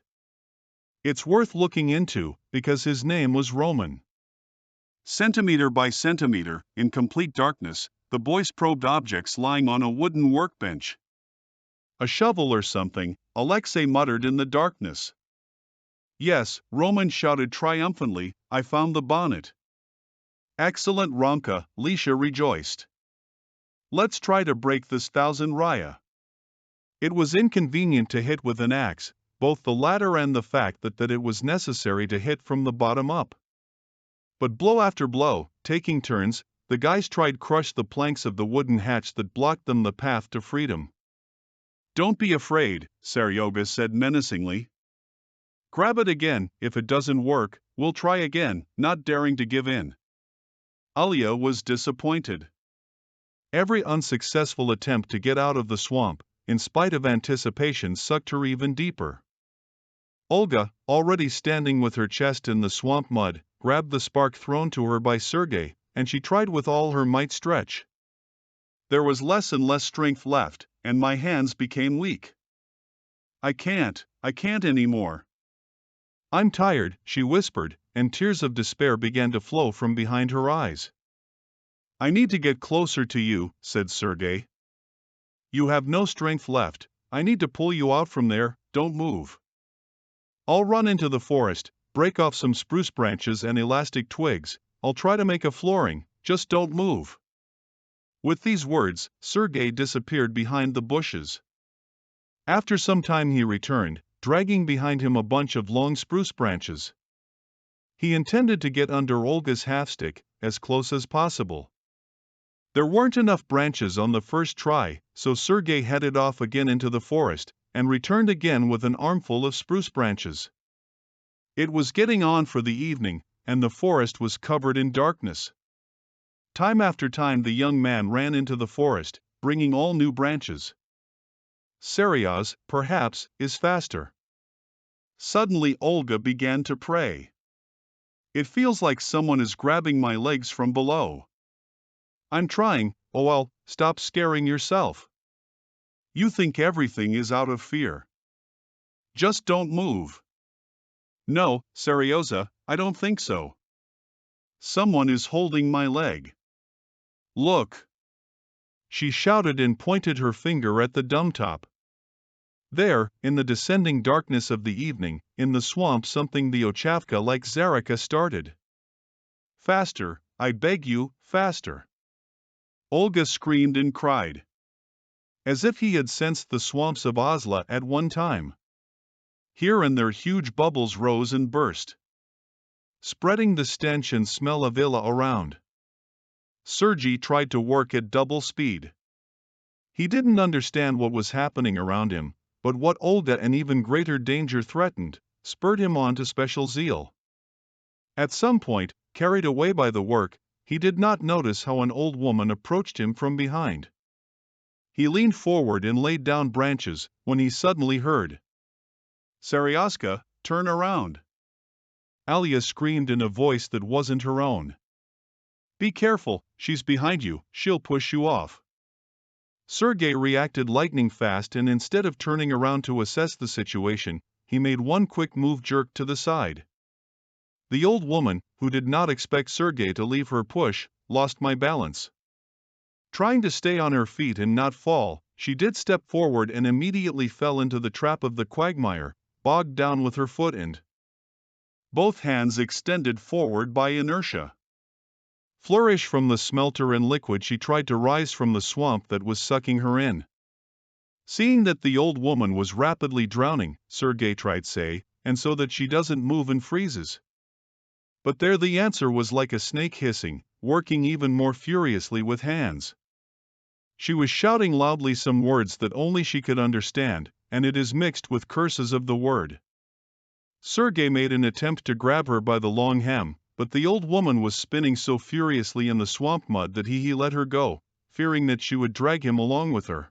It's worth looking into, because his name was Roman. Centimeter by centimeter, in complete darkness, the boys probed objects lying on a wooden workbench. A shovel or something, Alexei muttered in the darkness. Yes, Roman shouted triumphantly, I found the bonnet. Excellent, Romka, Lisha rejoiced. Let's try to break this 1,000 raya. It was inconvenient to hit with an axe, both the ladder and the fact that it was necessary to hit from the bottom up. But blow after blow, taking turns, the guys tried crush the planks of the wooden hatch that blocked them the path to freedom. Don't be afraid, Seryoga said menacingly. Grab it again, if it doesn't work, we'll try again, not daring to give in. Alia was disappointed. Every unsuccessful attempt to get out of the swamp, in spite of anticipation, sucked her even deeper. Olga, already standing with her chest in the swamp mud, grabbed the spark thrown to her by Sergei, and she tried with all her might stretch. There was less and less strength left, and my hands became weak. I can't anymore. I'm tired, she whispered, and tears of despair began to flow from behind her eyes. I need to get closer to you, said Sergei. You have no strength left, I need to pull you out from there, don't move. I'll run into the forest, break off some spruce branches and elastic twigs, I'll try to make a flooring, just don't move. With these words, Sergei disappeared behind the bushes. After some time he returned, dragging behind him a bunch of long spruce branches. He intended to get under Olga's half-stick, as close as possible. There weren't enough branches on the first try, so Sergei headed off again into the forest, and returned again with an armful of spruce branches. It was getting on for the evening, and the forest was covered in darkness. Time after time the young man ran into the forest, bringing all new branches. Serios, perhaps, is faster. Suddenly Olga began to pray. It feels like someone is grabbing my legs from below. I'm trying, oh well, stop scaring yourself. You think everything is out of fear. Just don't move. No, Serioza, I don't think so. Someone is holding my leg. Look. She shouted and pointed her finger at the dumb-top. There, in the descending darkness of the evening, in the swamp something the Ochavka like Zarika started. Faster, I beg you, faster. Olga screamed and cried. As if he had sensed the swamps of Osla at one time. Here and there huge bubbles rose and burst, spreading the stench and smell of Illa around. Sergei tried to work at double speed. He didn't understand what was happening around him, but what Olga and even greater danger threatened, spurred him on to special zeal. At some point, carried away by the work, he did not notice how an old woman approached him from behind. He leaned forward and laid down branches, when he suddenly heard. Serioska, turn around. Alia screamed in a voice that wasn't her own. Be careful, she's behind you, she'll push you off. Sergei reacted lightning fast and instead of turning around to assess the situation, he made one quick move jerked to the side. The old woman, who did not expect Sergei to leave her push, lost my balance. Trying to stay on her feet and not fall, she did step forward and immediately fell into the trap of the quagmire, bogged down with her foot and both hands extended forward by inertia. Flourish from the smelter and liquid she tried to rise from the swamp that was sucking her in. Seeing that the old woman was rapidly drowning, Sergei tried say, and so that she doesn't move and freezes. But there the answer was like a snake hissing, working even more furiously with hands. She was shouting loudly some words that only she could understand, and it is mixed with curses of the word. Sergei made an attempt to grab her by the long hem, but the old woman was spinning so furiously in the swamp mud that he let her go, fearing that she would drag him along with her.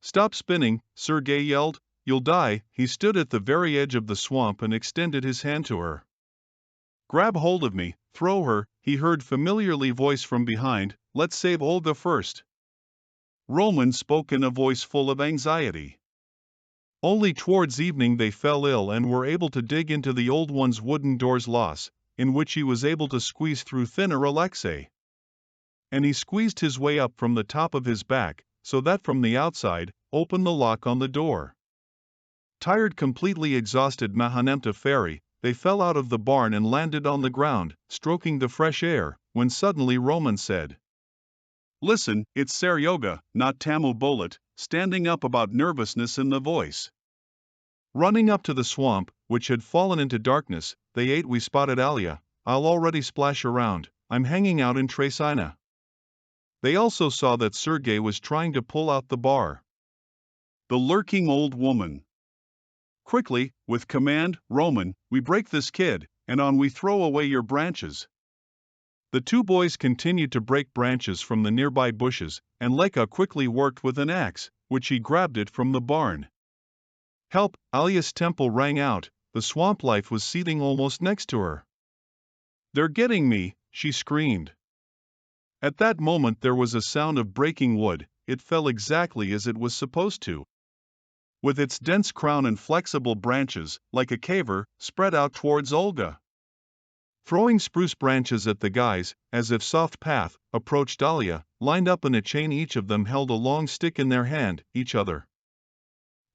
"Stop spinning," Sergei yelled, "you'll die." He stood at the very edge of the swamp and extended his hand to her. "Grab hold of me, throw her," he heard familiarly voice from behind, "let's save Olga first." Roman spoke in a voice full of anxiety. Only towards evening they fell ill and were able to dig into the old one's wooden door's loss, in which he was able to squeeze through thinner Alexei. And he squeezed his way up from the top of his back, so that from the outside, opened the lock on the door. Tired, completely exhausted Mahanemta Fairy, they fell out of the barn and landed on the ground, stroking the fresh air, when suddenly Roman said, "Listen, it's Seryoga, not Tamu Bolet," standing up about nervousness in the voice. Running up to the swamp, which had fallen into darkness, they ate. "We spotted Alia. I'll already splash around. I'm hanging out in Tresina." They also saw that Sergei was trying to pull out the bar. The lurking old woman. "Quickly, with command, Roman, we break this kid, and on we throw away your branches." The two boys continued to break branches from the nearby bushes, and Leka quickly worked with an axe, which he grabbed it from the barn. "Help!" Alia's temple rang out. The swamp life was seething almost next to her. "They're getting me!" she screamed. At that moment there was a sound of breaking wood. It fell exactly as it was supposed to. With its dense crown and flexible branches, like a caver, spread out towards Olga. Throwing spruce branches at the guys, as if soft path, approached Alia, lined up in a chain. Each of them held a long stick in their hand, each other.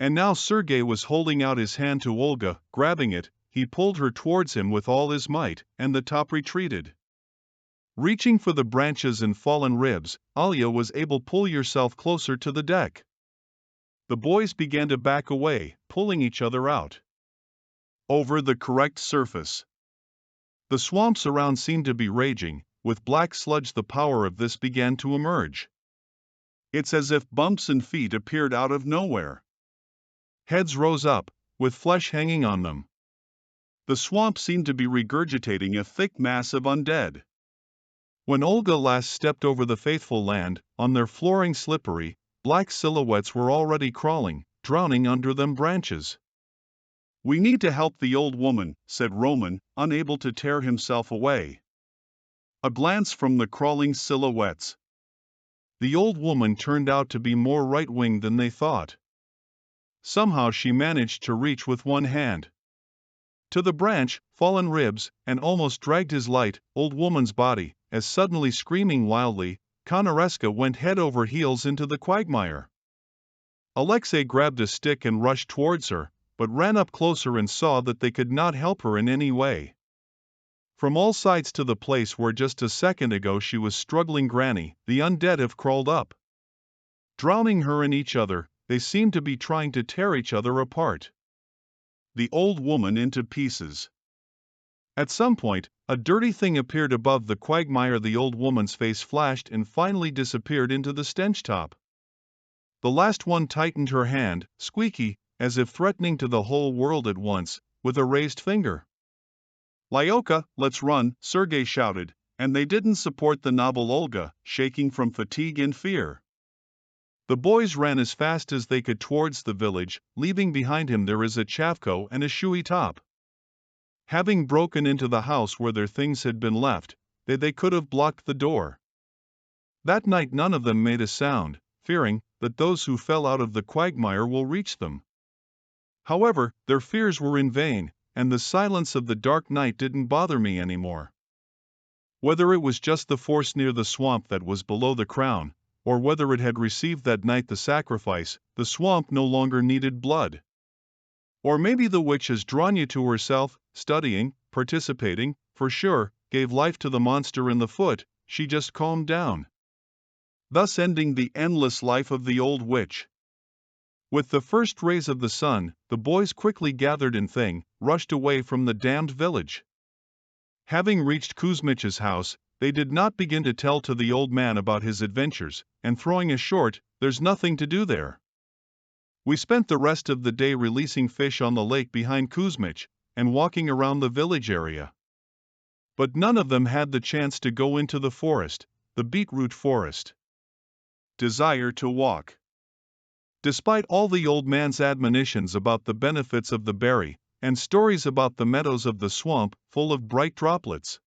And now Sergei was holding out his hand to Olga, grabbing it, he pulled her towards him with all his might, and the top retreated. Reaching for the branches and fallen ribs, Alia was able to pull yourself closer to the deck. The boys began to back away, pulling each other out. Over the correct surface. The swamps around seemed to be raging, with black sludge. The power of this began to emerge. It's as if bumps and feet appeared out of nowhere. Heads rose up, with flesh hanging on them. The swamp seemed to be regurgitating a thick mass of undead. When Olga last stepped over the faithful land, on their flooring slippery, black silhouettes were already crawling, drowning under them branches. "We need to help the old woman," said Roman, unable to tear himself away. A glance from the crawling silhouettes. The old woman turned out to be more right-winged than they thought. Somehow she managed to reach with one hand to the branch, fallen ribs, and almost dragged his light, old woman's body, as suddenly screaming wildly, Konareska went head over heels into the quagmire. Alexei grabbed a stick and rushed towards her, but ran up closer and saw that they could not help her in any way. From all sides to the place where just a second ago she was struggling, Granny, the undead have crawled up. Drowning her in each other, they seemed to be trying to tear each other apart. The old woman into pieces. At some point, a dirty thing appeared above the quagmire. The old woman's face flashed and finally disappeared into the stench top. The last one tightened her hand, squeaky, as if threatening to the whole world at once, with a raised finger. "Lyoka, let's run," Sergei shouted, and they didn't support the noble Olga, shaking from fatigue and fear. The boys ran as fast as they could towards the village, leaving behind him there is a Chavko and a Shui top. Having broken into the house where their things had been left, they could have blocked the door. That night none of them made a sound, fearing that those who fell out of the quagmire will reach them. However, their fears were in vain, and the silence of the dark night didn't bother me anymore. Whether it was just the force near the swamp that was below the crown, or whether it had received that night the sacrifice, the swamp no longer needed blood. Or maybe the witch has drawn you to herself, studying, participating, for sure, gave life to the monster in the foot, she just calmed down. Thus ending the endless life of the old witch. With the first rays of the sun, the boys quickly gathered in thing, rushed away from the damned village. Having reached Kuzmich's house, They did not begin to tell to the old man about his adventures, and throwing a short, "There's nothing to do there." We spent the rest of the day releasing fish on the lake behind Kuzmich, and walking around the village area. But none of them had the chance to go into the forest, the beetroot forest. Desire to walk. Despite all the old man's admonitions about the benefits of the berry, and stories about the meadows of the swamp full of bright droplets,